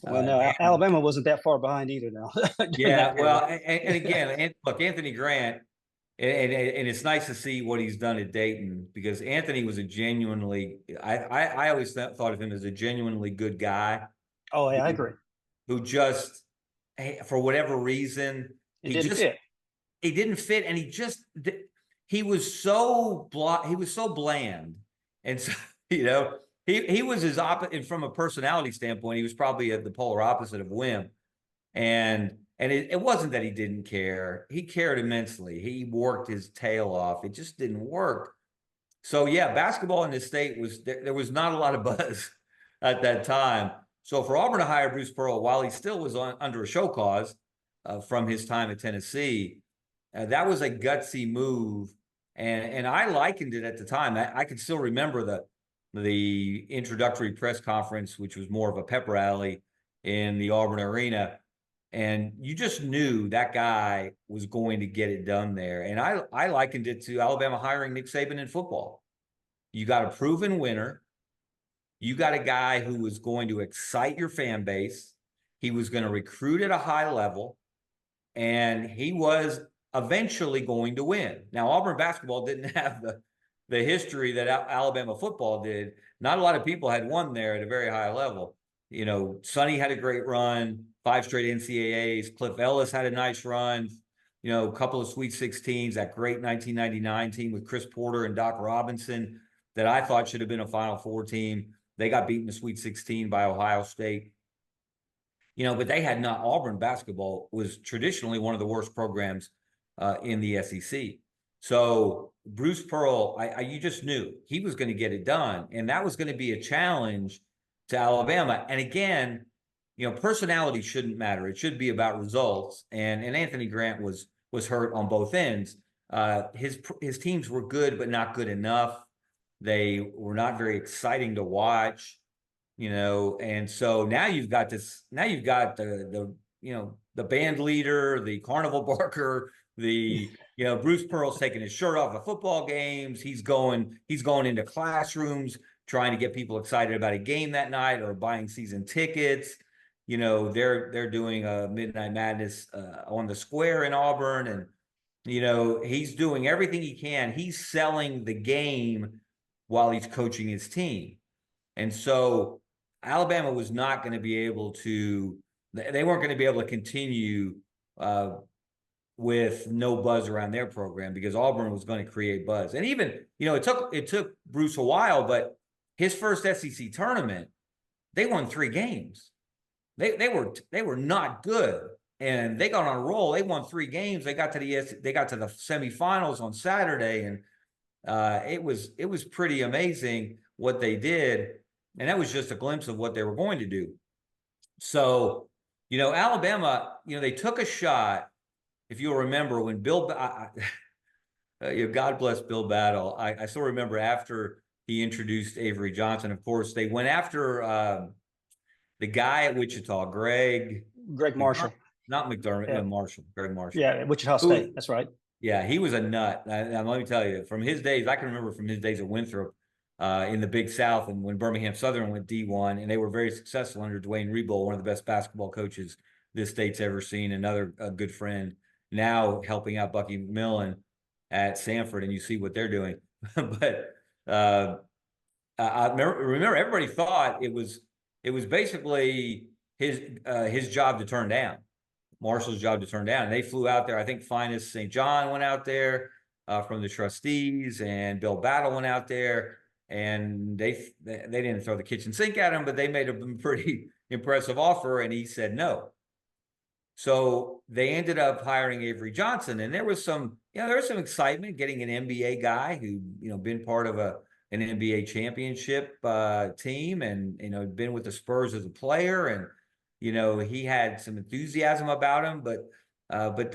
Well, no, Alabama wasn't that far behind either now. Yeah, well, and again, look, Anthony Grant, and it's nice to see what he's done at Dayton, because Anthony was a genuinely, I always thought of him as a genuinely good guy. Oh, yeah, I agree. Who just, for whatever reason, It didn't fit. He didn't fit, and he was so bland, and so he was his opposite from a personality standpoint. He was probably the polar opposite of Wimp, and it wasn't that he didn't care. He cared immensely. He worked his tail off. It just didn't work. So yeah, basketball in this state there was not a lot of buzz at that time. So for Auburn to hire Bruce Pearl while he still was under a show cause from his time at Tennessee, that was a gutsy move, and I likened it at the time. I can still remember the introductory press conference, which was more of a pep rally in the Auburn arena, and you just knew that guy was going to get it done there. And I likened it to Alabama hiring Nick Saban in football. You got a proven winner. You got a guy who was going to excite your fan base. He was going to recruit at a high level, and he was eventually going to win. Now, Auburn basketball didn't have the history that Alabama football did. Not a lot of people had won there at a very high level. Sonny had a great run, 5 straight NCAAs. Cliff Ellis had a nice run, a couple of Sweet 16s, that great 1999 team with Chris Porter and Doc Robinson that I thought should have been a Final Four team. They got beaten in the Sweet 16 by Ohio State. But they had not. Auburn basketball was traditionally one of the worst programs in the SEC. So Bruce Pearl, you just knew he was going to get it done, and that was going to be a challenge to Alabama. And again, personality shouldn't matter; it should be about results. And Anthony Grant was hurt on both ends. His teams were good, but not good enough. They were not very exciting to watch. And so now you've got this. Now you've got the band leader, the carnival barker. Bruce Pearl's taking his shirt off at football games. He's going into classrooms trying to get people excited about a game that night or buying season tickets. They're doing a Midnight Madness on the square in Auburn, and he's doing everything he can. He's selling the game while he's coaching his team, and so Alabama was not going to be able to. They weren't going to be able to continue with no buzz around their program, because Auburn was going to create buzz. And even, it took Bruce a while, but his first SEC tournament, they won 3 games. They were not good, and they got on a roll. They won 3 games. They got to the semifinals on Saturday, and it was pretty amazing what they did. And that was just a glimpse of what they were going to do. So, Alabama, they took a shot. If you'll remember when God bless Bill Battle. I still remember after he introduced Avery Johnson, of course, they went after the guy at Wichita, Greg Marshall. Not McDermott, Yeah. Marshall, Greg Marshall. Yeah, Wichita State. That's right. Yeah, he was a nut. Let me tell you, from his days, I can remember from his days at Winthrop in the Big South, and when Birmingham Southern went D1, and they were very successful under Dwayne Rebold, one of the best basketball coaches this state's ever sseen. Another good friend, now helping out Bucky McMillan at Sanford, and you see what they're doing. But I remember everybody thought it was basically his job to turn down. Marshall's job to turn down. And they flew out there. I think Finest St. John went out there from the trustees, and Bill Battle went out there, and they didn't throw the kitchen sink at him, but they made a pretty impressive offer, and he said no. So they ended up hiring Avery Johnson, and there was some excitement getting an NBA guy who been part of an NBA championship team, and been with the Spurs as a player, and he had some enthusiasm about him, but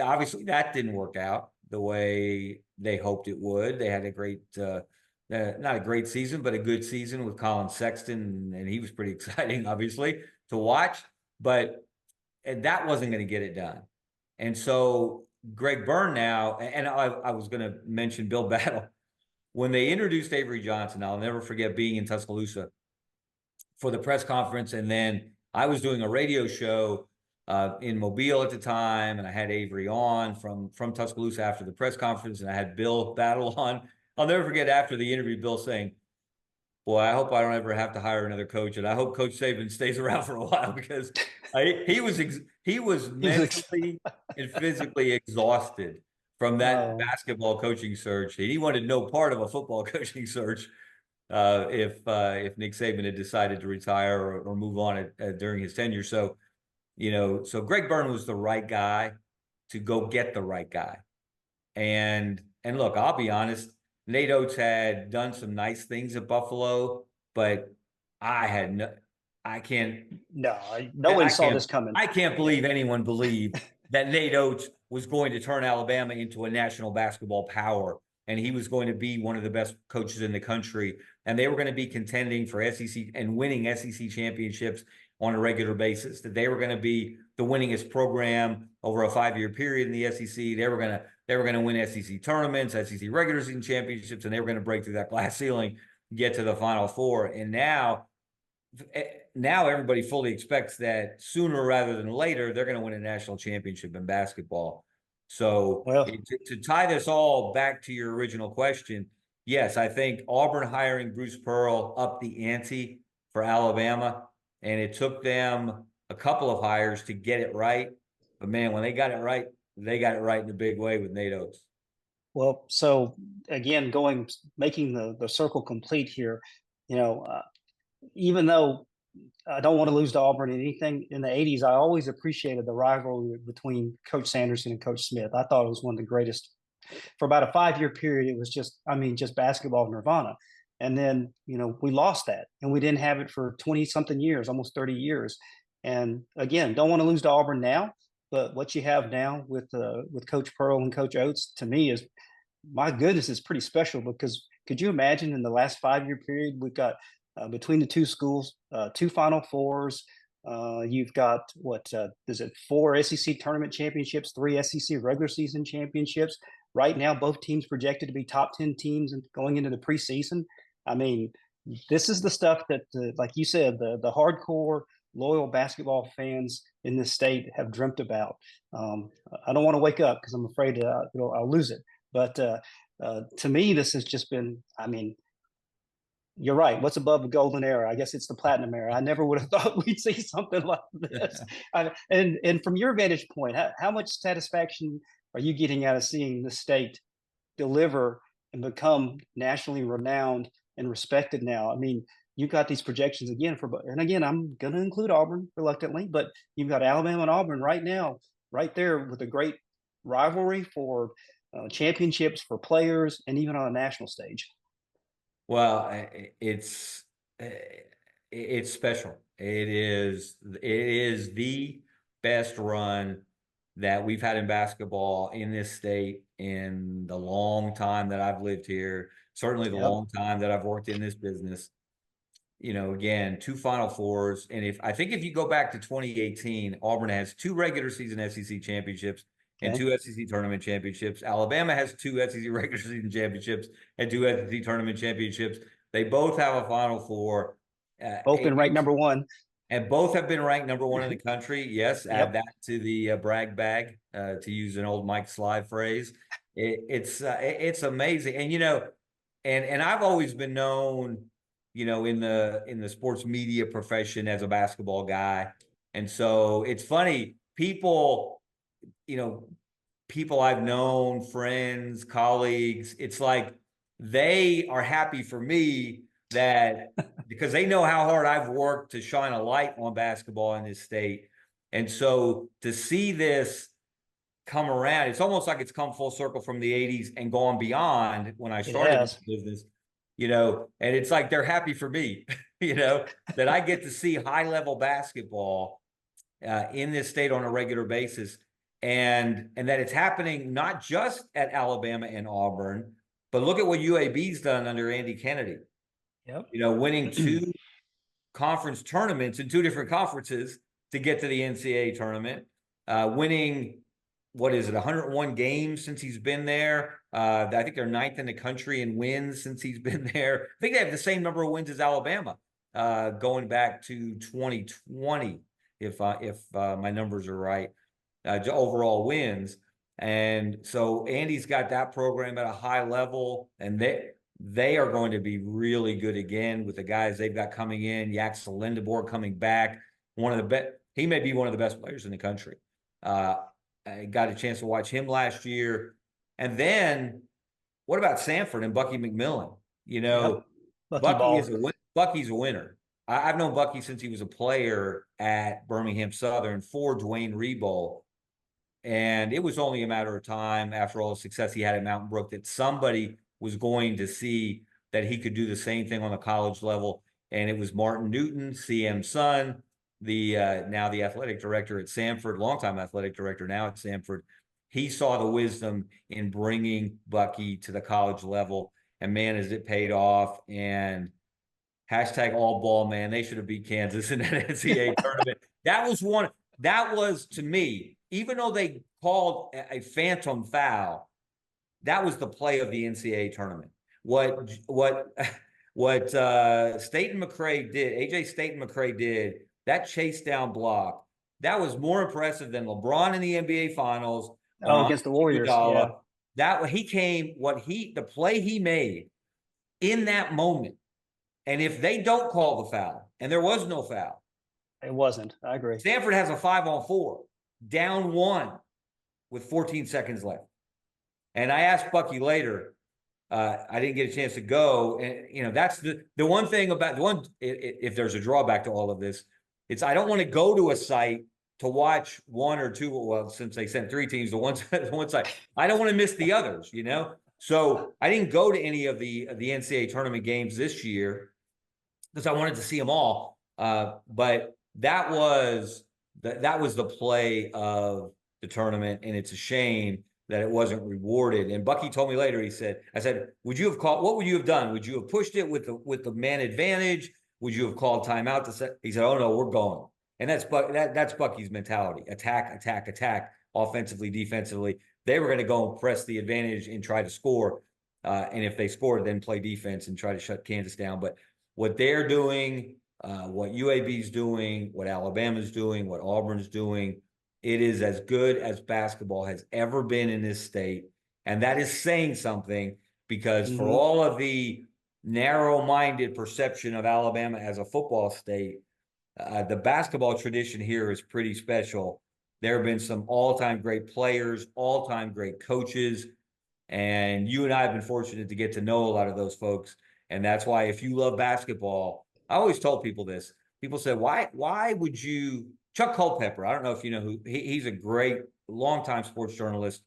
obviously that didn't work out the way they hoped it would. They had a great, not a great season, but a good season with Colin Sexton, and he was pretty exciting, obviously, to watch. But that wasn't going to get it done. And so Greg Byrne now, and I was going to mention Bill Battle, when they introduced Avery Johnson, I'll never forget being in Tuscaloosa for the press conference, and then I was doing a radio show in Mobile at the time, and I had Avery on from Tuscaloosa after the press conference, and I had Bill Battle on. I'll never forget after the interview, Bill saying, "Boy, I hope I don't ever have to hire another coach, and I hope Coach Saban stays around for a while," because he was mentally and physically exhausted from that basketball coaching search. He wanted no part of a football coaching search. If Nick Saban had decided to retire or move on during his tenure. So Greg Byrne was the right guy to go get the right guy. And look, I'll be honest, Nate Oats had done some nice things at Buffalo, but no one saw this coming. I can't believe anyone believed that Nate Oats was going to turn Alabama into a national basketball power, and he was going to be one of the best coaches in the country, and they were going to be contending for SEC and winning SEC championships on a regular basis, that they were going to be the winningest program over a 5-year period in the SEC. They were going to win SEC tournaments, SEC regular season championships, and they were going to break through that glass ceiling, get to the Final Four. And now everybody fully expects that sooner rather than later, they're going to win a national championship in basketball. So to tie this all back to your original question, yes, I think Auburn hiring Bruce Pearl upped the ante for Alabama, and it took them a couple of hires to get it right. But man, when they got it right in a big way with Nate Oats. Well, so again, making the circle complete here, even though I don't want to lose to Auburn in anything in the 80s, I always appreciated the rivalry between Coach Sanderson and Coach Smith. I thought it was one of the greatest. For about a 5-year period, it was just basketball nirvana. And then, we lost that, and we didn't have it for 20-something years, almost 30 years. And again, don't want to lose to Auburn now, but what you have now with Coach Pearl and Coach Oates, to me, is, my goodness, is pretty special, because could you imagine in the last 5-year period, we've got between the two schools, 2 Final Fours. You've got is it 4 SEC tournament championships, 3 SEC regular season championships. Right now, both teams projected to be top 10 teams and going into the preseason. I mean, this is the stuff that, like you said, the hardcore, loyal basketball fans in this state have dreamt about. I don't want to wake up because I'm afraid I'll lose it. But to me, this has just been, you're right. What's above the golden era? I guess it's the platinum era. I never would have thought we'd see something like this. And from your vantage point, how much satisfaction are you getting out of seeing the state deliver and become nationally renowned and respected now? I mean, you've got these projections again and again, I'm going to include Auburn reluctantly, but you've got Alabama and Auburn right now, right there with a great rivalry for championships, for players, and even on a national stage. Well, it's it's special. It is the best run that we've had in basketball in this state in the long time that I've lived here, certainly the Yep. long time that I've worked in this business. Again, 2 Final Fours. And if you go back to 2018, Auburn has 2 regular season SEC championships and Okay. 2 SEC tournament championships. Alabama has 2 SEC regular season championships and 2 SEC tournament championships. They both have a Final Four. Both been ranked number 1. And both have been ranked number 1 in the country. Yes, Yep. add that to the brag bag, to use an old Mike Sly phrase. It's amazing. And I've always been known, in the sports media profession as a basketball guy. And so it's funny, people I've known, friends, colleagues, it's like they are happy for me that because they know how hard I've worked to shine a light on basketball in this state. And so to see this come around, it's almost like it's come full circle from the 80s and gone beyond when I started this business, and it's like they're happy for me, that I get to see high level basketball in this state on a regular basis. And that it's happening not just at Alabama and Auburn, but look at what UAB's done under Andy Kennedy. Yep. Winning 2 conference tournaments in 2 different conferences to get to the NCAA tournament, winning, 101 games since he's been there. I think they're 9th in the country in wins since he's been there. I think they have the same number of wins as Alabama, going back to 2020, if my numbers are right, overall wins. And so Andy's got that program at a high level, and they are going to be really good again with the guys they've got coming in. Yax Lindebor coming back, he may be one of the best players in the country. I got a chance to watch him last year. And then what about Sanford and Bucky McMillan? Yep. Bucky's a winner. I've known Bucky since he was a player at Birmingham Southern for Dwayne Rebold. And it was only a matter of time after all the success he had at Mountain Brook that somebody was going to see that he could do the same thing on the college level. And it was Martin Newton, CM's son, now the athletic director at Samford, longtime athletic director now at Samford. He saw the wisdom in bringing Bucky to the college level. And man, has it paid off. And hashtag all ball, man. They should have beat Kansas in that NCAA tournament. That was to me, even though they called a phantom foul, that was the play of the NCAA tournament. What Staten McCray did, AJ Staten McCray did, that chase down block, that was more impressive than LeBron in the NBA Finals. Against the Warriors. Yeah. The play he made in that moment. And if they don't call the foul, and there was no foul. It wasn't. I agree. Stanford has a 5-on-4, down 1 with 14 seconds left. And I asked Bucky later, I didn't get a chance to go. And, that's the one thing about if there's a drawback to all of this, it's I don't want to go to a site to watch 1 or 2. Well, since they sent 3 teams to one site, I don't want to miss the others, So I didn't go to any of the NCAA tournament games this year because I wanted to see them all. But that was the play of the tournament, and it's a shame that it wasn't rewarded. And Bucky told me later, I said, what would you have done? Would you have pushed it with the man advantage? Would you have called timeout he said, oh no, we're going. And that's Bucky's mentality. Attack, offensively, defensively. They were going to go and press the advantage and try to score. And if they scored, then play defense and try to shut Kansas down. But what they're doing, what UAB's doing, what Alabama's doing, what Auburn's doing, it is as good as basketball has ever been in this state. And that is saying something because for all of the narrow-minded perception of Alabama as a football state, the basketball tradition here is pretty special. There have been some all-time great players, all-time great coaches, and you and I have been fortunate to get to know a lot of those folks. And that's why if you love basketball, I always told people this. People said, why would you – Chuck Culpepper, I don't know if you know who – he's a great longtime sports journalist,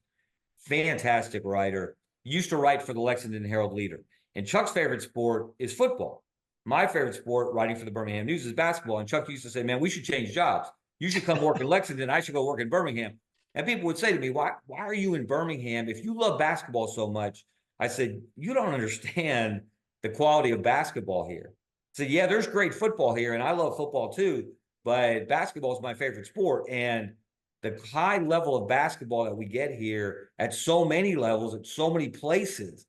fantastic writer, used to write for the Lexington Herald Leader. And Chuck's favorite sport is football. my favorite sport, writing for the Birmingham News, is basketball. And Chuck used to say, man, we should change jobs. You should come work in Lexington. I should go work in Birmingham. And people would say to me, why are you in Birmingham? If you love basketball so much, I said, you don't understand the quality of basketball here. I said, yeah, there's great football here, and I love football too, but basketball is my favorite sport. And the high level of basketball that we get here at so many levels, at so many places,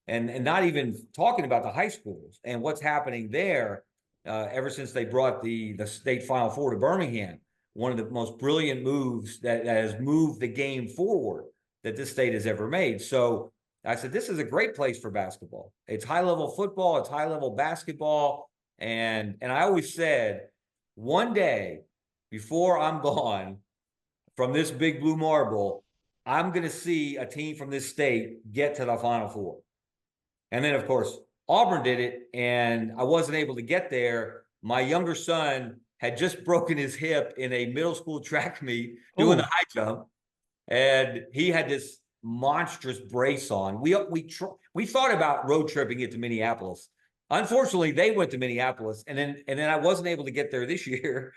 and not even talking about the high schools and what's happening there ever since they brought the state Final Four to Birmingham. One of the most brilliant moves that has moved the game forward that this state has ever made. So I said, this is a great place for basketball. It's high level football, it's high level basketball. And I always said, one day before I'm gone from this big blue marble, I'm going to see a team from this state get to the Final Four. And then, of course, Auburn did it, and I wasn't able to get there. My younger son had just broken his hip in a middle school track meet doing the high jump, and he had this monstrous brace on. We thought about road tripping it to Minneapolis. Unfortunately, they went to Minneapolis, and then I wasn't able to get there this year.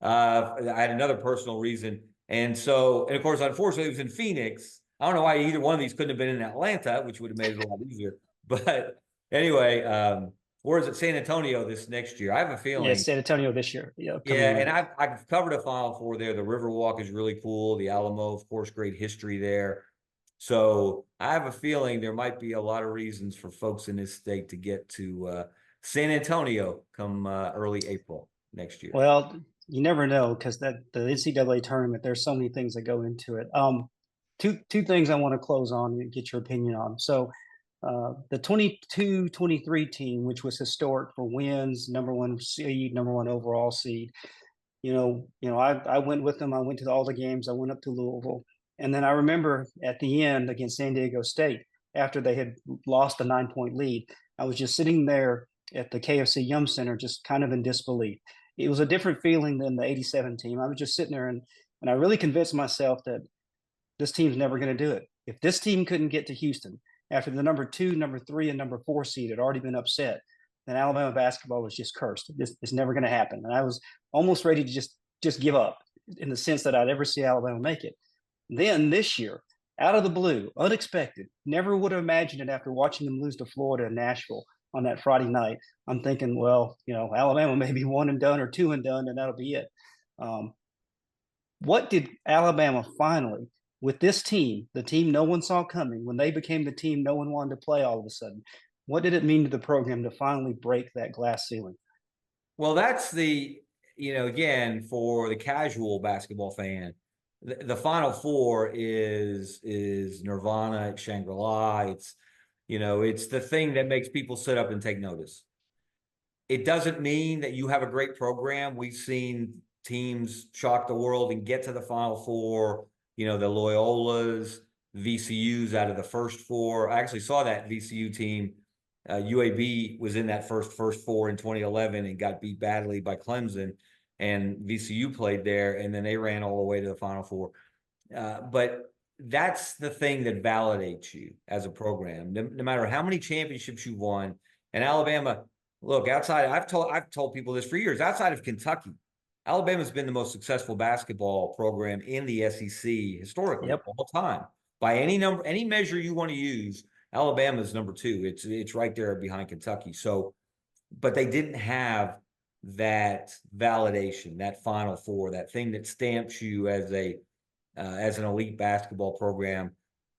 I had another personal reason, and of course, unfortunately, it was in Phoenix. I don't know why either one of these couldn't have been in Atlanta, which would have made it a lot easier. But anyway, where is it? San Antonio this next year. I have a feeling. Yeah, San Antonio this year. Yeah, and I've covered a Final Four there. The Riverwalk is really cool. The Alamo, of course, great history there. So I have a feeling there might be a lot of reasons for folks in this state to get to San Antonio come early April next year. Well, you never know, because the NCAA tournament, there's so many things that go into it. Two things I want to close on and get your opinion on. So the 22-23 team, which was historic for wins, number one seed, number one overall seed. I went with them. I went to all the games. I went up to Louisville. And then I remember at the end against San Diego State, after they had lost a 9-point lead, I was just sitting there at the KFC Yum Center, just kind of in disbelief. It was a different feeling than the 87 team. I was just sitting there and I really convinced myself that this team's never going to do it. If this team couldn't get to Houston after the number 2, number 3, and number 4 seed had already been upset, then Alabama basketball was just cursed. It's never going to happen. And I was almost ready to just give up in the sense that I'd ever see Alabama make it. Then this year, out of the blue, unexpected, never would have imagined it after watching them lose to Florida and Nashville on that Friday night. I'm thinking, well, Alabama may be 1 and done or 2 and done, and that'll be it. What did Alabama finally, with this team, the team no one saw coming, when they became the team no one wanted to play all of a sudden, what did it mean to the program to finally break that glass ceiling? Well, that's again, for the casual basketball fan, the Final Four is Nirvana, it's Shangri-La. It's the thing that makes people sit up and take notice. It doesn't mean that you have a great program. We've seen teams shock the world and get to the Final Four. The Loyolas, VCUs out of the first 4. I actually saw that VCU team. UAB was in that first 4 in 2011 and got beat badly by Clemson. And VCU played there, and then they ran all the way to the Final Four. But that's the thing that validates you as a program, no matter how many championships you won. And Alabama, look, I've told people this for years, outside of Kentucky, Alabama's been the most successful basketball program in the SEC historically, all time. By any measure you want to use, Alabama's number 2. It's right there behind Kentucky. So, but they didn't have that validation, that Final Four, that thing that stamps you as an elite basketball program,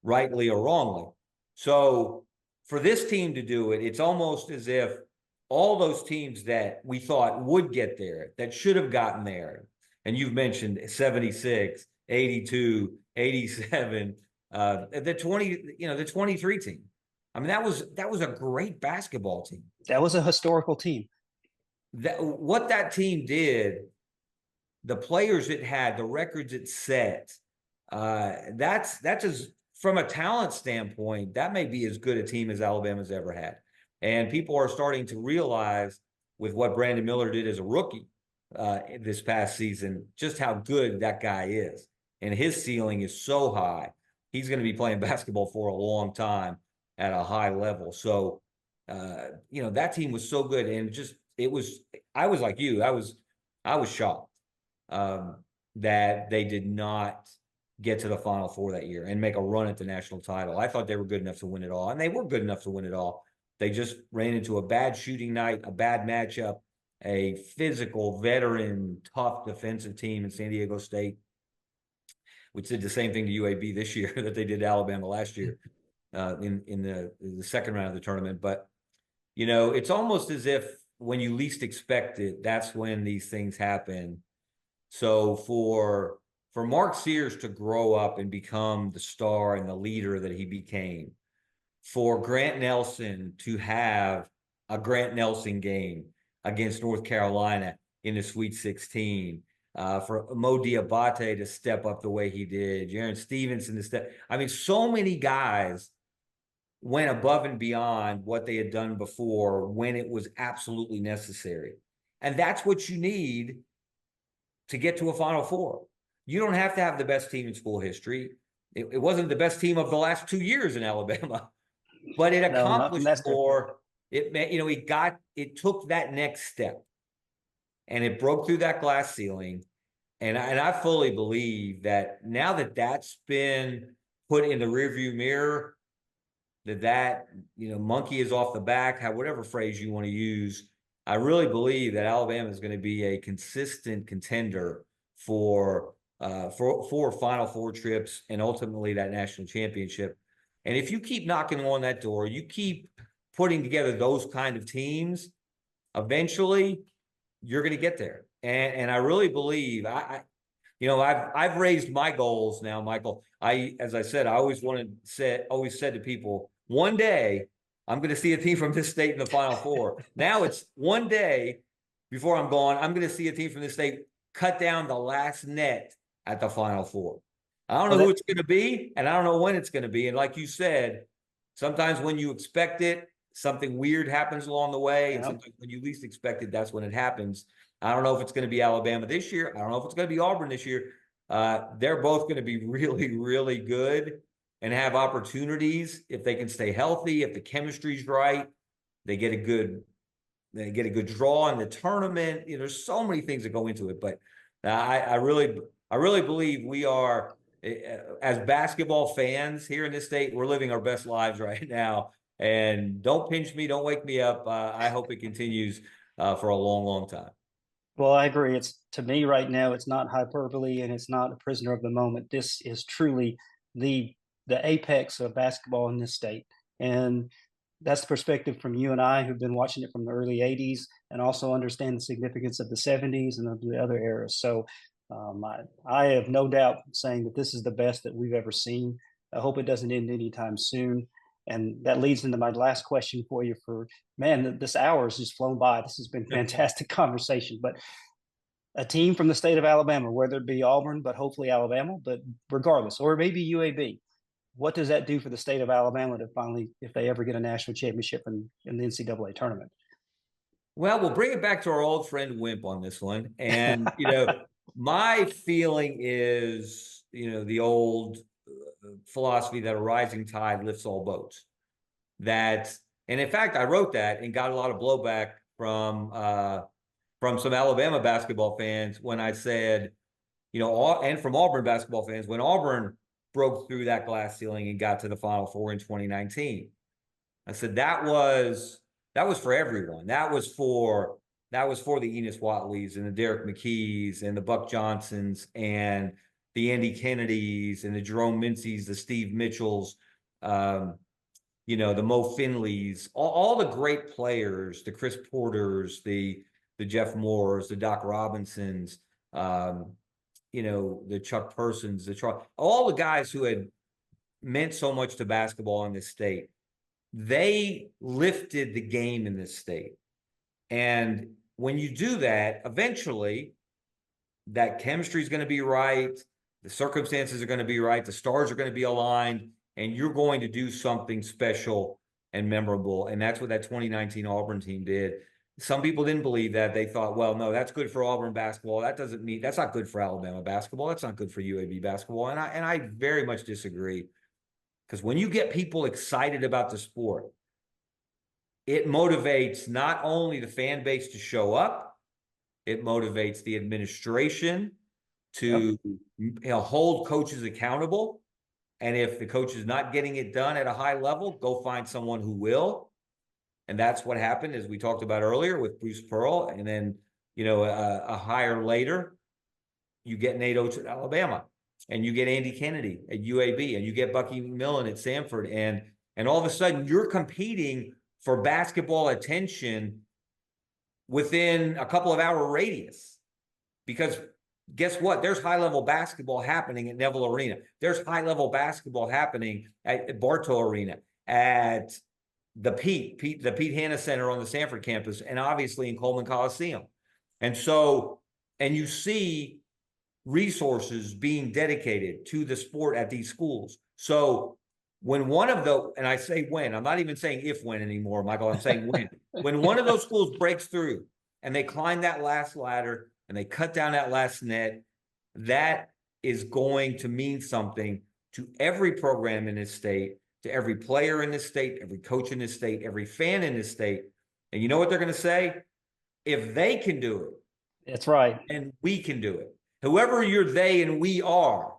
rightly or wrongly. So for this team to do it, it's almost as if all those teams that we thought would get there, that should have gotten there, and you've mentioned 76, 82, 87, the 23 team. I mean, that was a great basketball team. That was a historical team. What that team did, the players it had, the records it set, that's as, from a talent standpoint, that may be as good a team as Alabama's ever had. And people are starting to realize, with what Brandon Miller did as a rookie this past season, just how good that guy is. And his ceiling is so high. He's going to be playing basketball for a long time at a high level. So, that team was so good. And just I was like you. I was shocked that they did not get to the Final Four that year and make a run at the national title. I thought they were good enough to win it all, and they were good enough to win it all. They just ran into a bad shooting night, a bad matchup, a physical, veteran, tough defensive team in San Diego State, which did the same thing to UAB this year that they did to Alabama last year in the second round of the tournament. But, you know, it's almost as if when you least expect it, that's when these things happen. So for Mark Sears to grow up and become the star and the leader that he became, for Grant Nelson to have a Grant Nelson game against North Carolina in the Sweet 16, for Mo Diabate to step up the way he did, Jaren Stevenson to step. I mean, so many guys went above and beyond what they had done before when it was absolutely necessary. And that's what you need to get to a Final Four. You don't have to have the best team in school history. It wasn't the best team of the last 2 years in Alabama, but it accomplished more. It took that next step, and it broke through that glass ceiling. And I fully believe that now that that's been put in the rearview mirror, that monkey is off the back, whatever phrase you want to use. I really believe that Alabama is going to be a consistent contender for Final Four trips and ultimately that national championship. And if you keep knocking on that door, you keep putting together those kind of teams, eventually you're going to get there. And I really believe I've raised my goals now, Michael. As I said, I always said to people, one day I'm going to see a team from this state in the Final Four. Now it's one day before I'm gone, I'm going to see a team from this state cut down the last net at the Final Four. I don't know who it's going to be, and I don't know when it's going to be. And like you said, sometimes when you expect it, something weird happens along the way. And sometimes when you least expect it, that's when it happens. I don't know if it's going to be Alabama this year. I don't know if it's going to be Auburn this year. They're both going to be really, really good and have opportunities if they can stay healthy, if the chemistry's right, they get a good draw in the tournament. There's so many things that go into it, but I really believe we are, as basketball fans here in this state, we're living our best lives right now. And don't pinch me, don't wake me up. I hope it continues for a long, long time. Well, I agree. To me right now, it's not hyperbole and it's not a prisoner of the moment. This is truly the apex of basketball in this state. And that's the perspective from you and I, who've been watching it from the early 80s and also understand the significance of the 70s and of the other eras. So I have no doubt saying that this is the best that we've ever seen. I hope it doesn't end anytime soon. And that leads into my last question for you. This hour has just flown by. This has been fantastic conversation. But a team from the state of Alabama, whether it be Auburn, but hopefully Alabama, but regardless, or maybe UAB, what does that do for the state of Alabama to finally, if they ever get a national championship in the NCAA tournament? Well, we'll bring it back to our old friend Wimp on this one. And, my feeling is, the old philosophy that a rising tide lifts all boats. And in fact, I wrote that and got a lot of blowback from some Alabama basketball fans when I said, and from Auburn basketball fans, when Auburn broke through that glass ceiling and got to the Final Four in 2019. I said that was for everyone. That was for the Enos Watleys and the Derek McKees and the Buck Johnsons and the Andy Kennedys and the Jerome Minceys, the Steve Mitchells, the Mo Finleys, all the great players, the Chris Porters, the Jeff Moores, the Doc Robinsons, the Chuck Persons, all the guys who had meant so much to basketball in this state. They lifted the game in this state. And when you do that, eventually that chemistry is going to be right. The circumstances are going to be right. The stars are going to be aligned, and you're going to do something special and memorable. And that's what that 2019 Auburn team did. Some people didn't believe that. They thought, well, no, that's good for Auburn basketball. That's not good for Alabama basketball. That's not good for UAB basketball. And I very much disagree. Because when you get people excited about the sport, it motivates not only the fan base to show up, it motivates the administration to hold coaches accountable. And if the coach is not getting it done at a high level, go find someone who will. And that's what happened, as we talked about earlier with Bruce Pearl. And then, a hire later, you get Nate Oats at Alabama, and you get Andy Kennedy at UAB, and you get Bucky McMillan at Samford. And all of a sudden you're competing for basketball attention within a couple of hour radius, because guess what? There's high-level basketball happening at Neville Arena. There's high-level basketball happening at Bartow Arena, at the Pete Hanna Center on the Sanford campus, and obviously in Coleman Coliseum. And you see resources being dedicated to the sport at these schools. So when one of those, and I say when, I'm not even saying if when anymore, Michael, I'm saying when one of those schools breaks through and they climb that last ladder and they cut down that last net, that is going to mean something to every program in this state, to every player in this state, every coach in this state, every fan in this state. And you know what they're going to say? If they can do it, that's right, and we can do it. Whoever you're they and we are.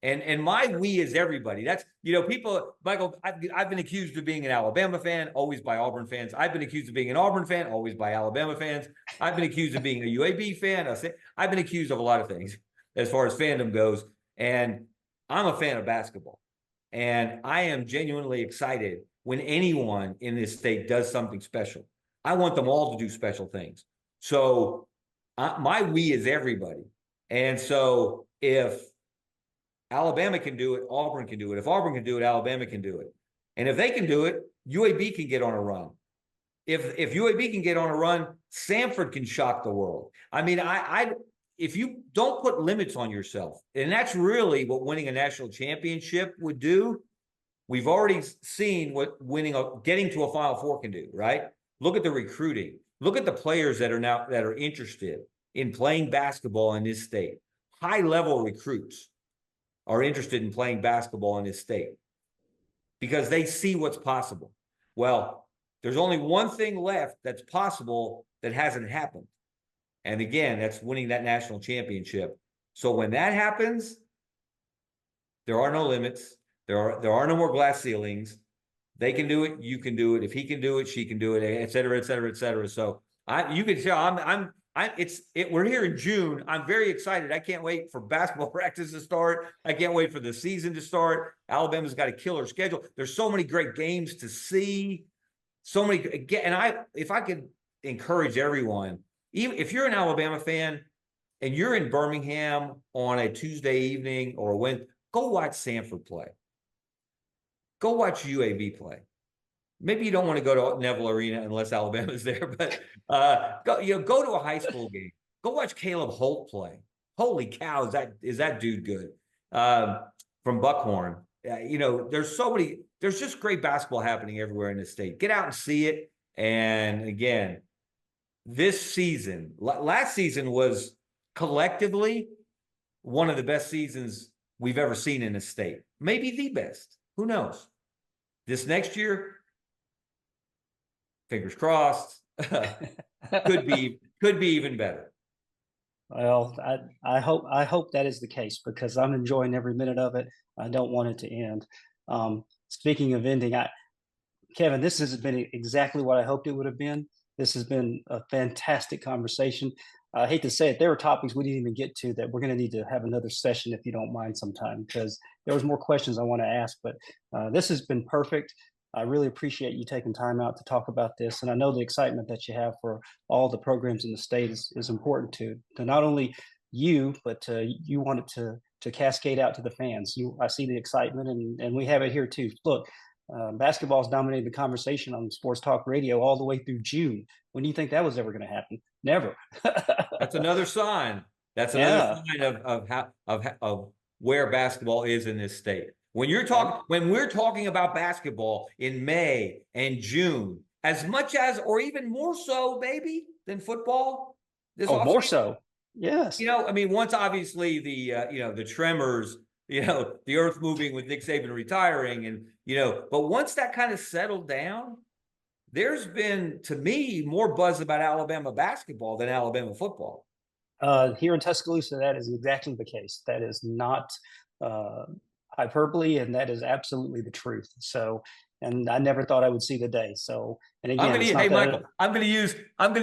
And my we is everybody. That's, people, Michael, I've been accused of being an Alabama fan, always by Auburn fans. I've been accused of being an Auburn fan, always by Alabama fans. I've been accused of being a UAB fan. I've been accused of a lot of things as far as fandom goes. And I'm a fan of basketball. And I am genuinely excited when anyone in this state does something special. I want them all to do special things. So my we is everybody. And so if Alabama can do it, Auburn can do it. If Auburn can do it, Alabama can do it. And if they can do it, UAB can get on a run. If UAB can get on a run, Samford can shock the world. I mean, if you don't put limits on yourself, and that's really what winning a national championship would do. We've already seen what getting to a Final Four can do, right? Look at the recruiting. Look at the players that are interested in playing basketball in this state. High-level recruits are interested in playing basketball in this state because they see what's possible. Well, there's only one thing left that's possible that hasn't happened. And again, that's winning that national championship. So when that happens, there are no limits. There are no more glass ceilings. They can do it. You can do it. If he can do it, she can do it, et cetera, et cetera, et cetera. So you can tell we're here in June. I'm very excited. I can't wait for basketball practice to start. I can't wait for the season to start. Alabama's got a killer schedule. There's so many great games to see. If I could encourage everyone, even if you're an Alabama fan and you're in Birmingham on a Tuesday evening or go watch Samford play. Go watch UAB play. Maybe you don't want to go to Neville Arena unless Alabama's there, but go to a high school game. Go watch Caleb Holt play. Holy cow, is that dude good? From Buckhorn. There's just great basketball happening everywhere in the state. Get out and see it. And again, this season, last season was collectively one of the best seasons we've ever seen in the state. Maybe the best. Who knows? This next year, fingers crossed, could be even better. Well, I hope that is the case because I'm enjoying every minute of it. I don't want it to end. Speaking of ending, Kevin, this has been exactly what I hoped it would have been. This has been a fantastic conversation. I hate to say it, there were topics we didn't even get to that we're going to need to have another session if you don't mind sometime, because there was more questions I want to ask, but this has been perfect. I really appreciate you taking time out to talk about this. And I know the excitement that you have for all the programs in the state is important to not only you, but you want it to cascade out to the fans. I see the excitement and we have it here too. Look, basketball's dominated the conversation on sports talk radio all the way through June. When do you think that was ever going to happen? Never. That's another sign. That's another sign of where basketball is in this state. When we're talking about basketball in May and June, as much as, or even more so, maybe, than football. More so. Yes. Once obviously the tremors, the earth moving with Nick Saban retiring, and but once that kind of settled down, there's been, to me, more buzz about Alabama basketball than Alabama football. Here in Tuscaloosa, that is exactly the case. That is not uh, hyperbole, and that is absolutely the truth. So, and I never thought I would see the day. So, and again, it's not Hey, that. Michael, I'm gonna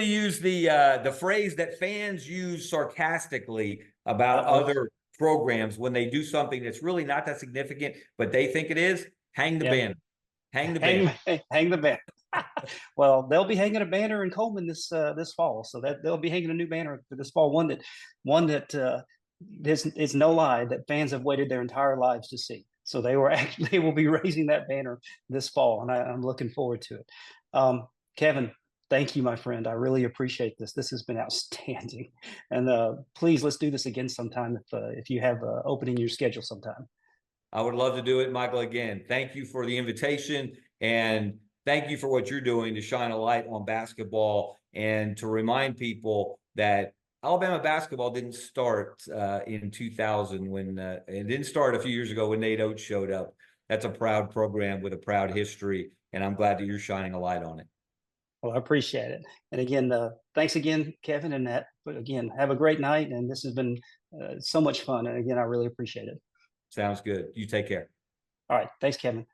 use the phrase that fans use sarcastically about other programs when they do something that's really not that significant, but they think it is. Hang the banner. Hang the banner. Hang the banner. Well, they'll be hanging a banner in Coleman this fall, so that they'll be hanging a new banner for this fall. One that is no lie that fans have waited their entire lives to see. So they will be raising that banner this fall, and I'm looking forward to it. Kevin, thank you, my friend. I really appreciate this. This has been outstanding, and please let's do this again sometime if you have opening your schedule sometime. I would love to do it, Michael. Again, thank you for the invitation, and thank you for what you're doing to shine a light on basketball and to remind people that Alabama basketball didn't start in 2000 when it didn't start a few years ago when Nate Oats showed up. That's a proud program with a proud history, and I'm glad that you're shining a light on it. Well, I appreciate it. And again, thanks again, Kevin, and that. But again, have a great night, and this has been so much fun. And again, I really appreciate it. Sounds good. You take care. All right. Thanks, Kevin.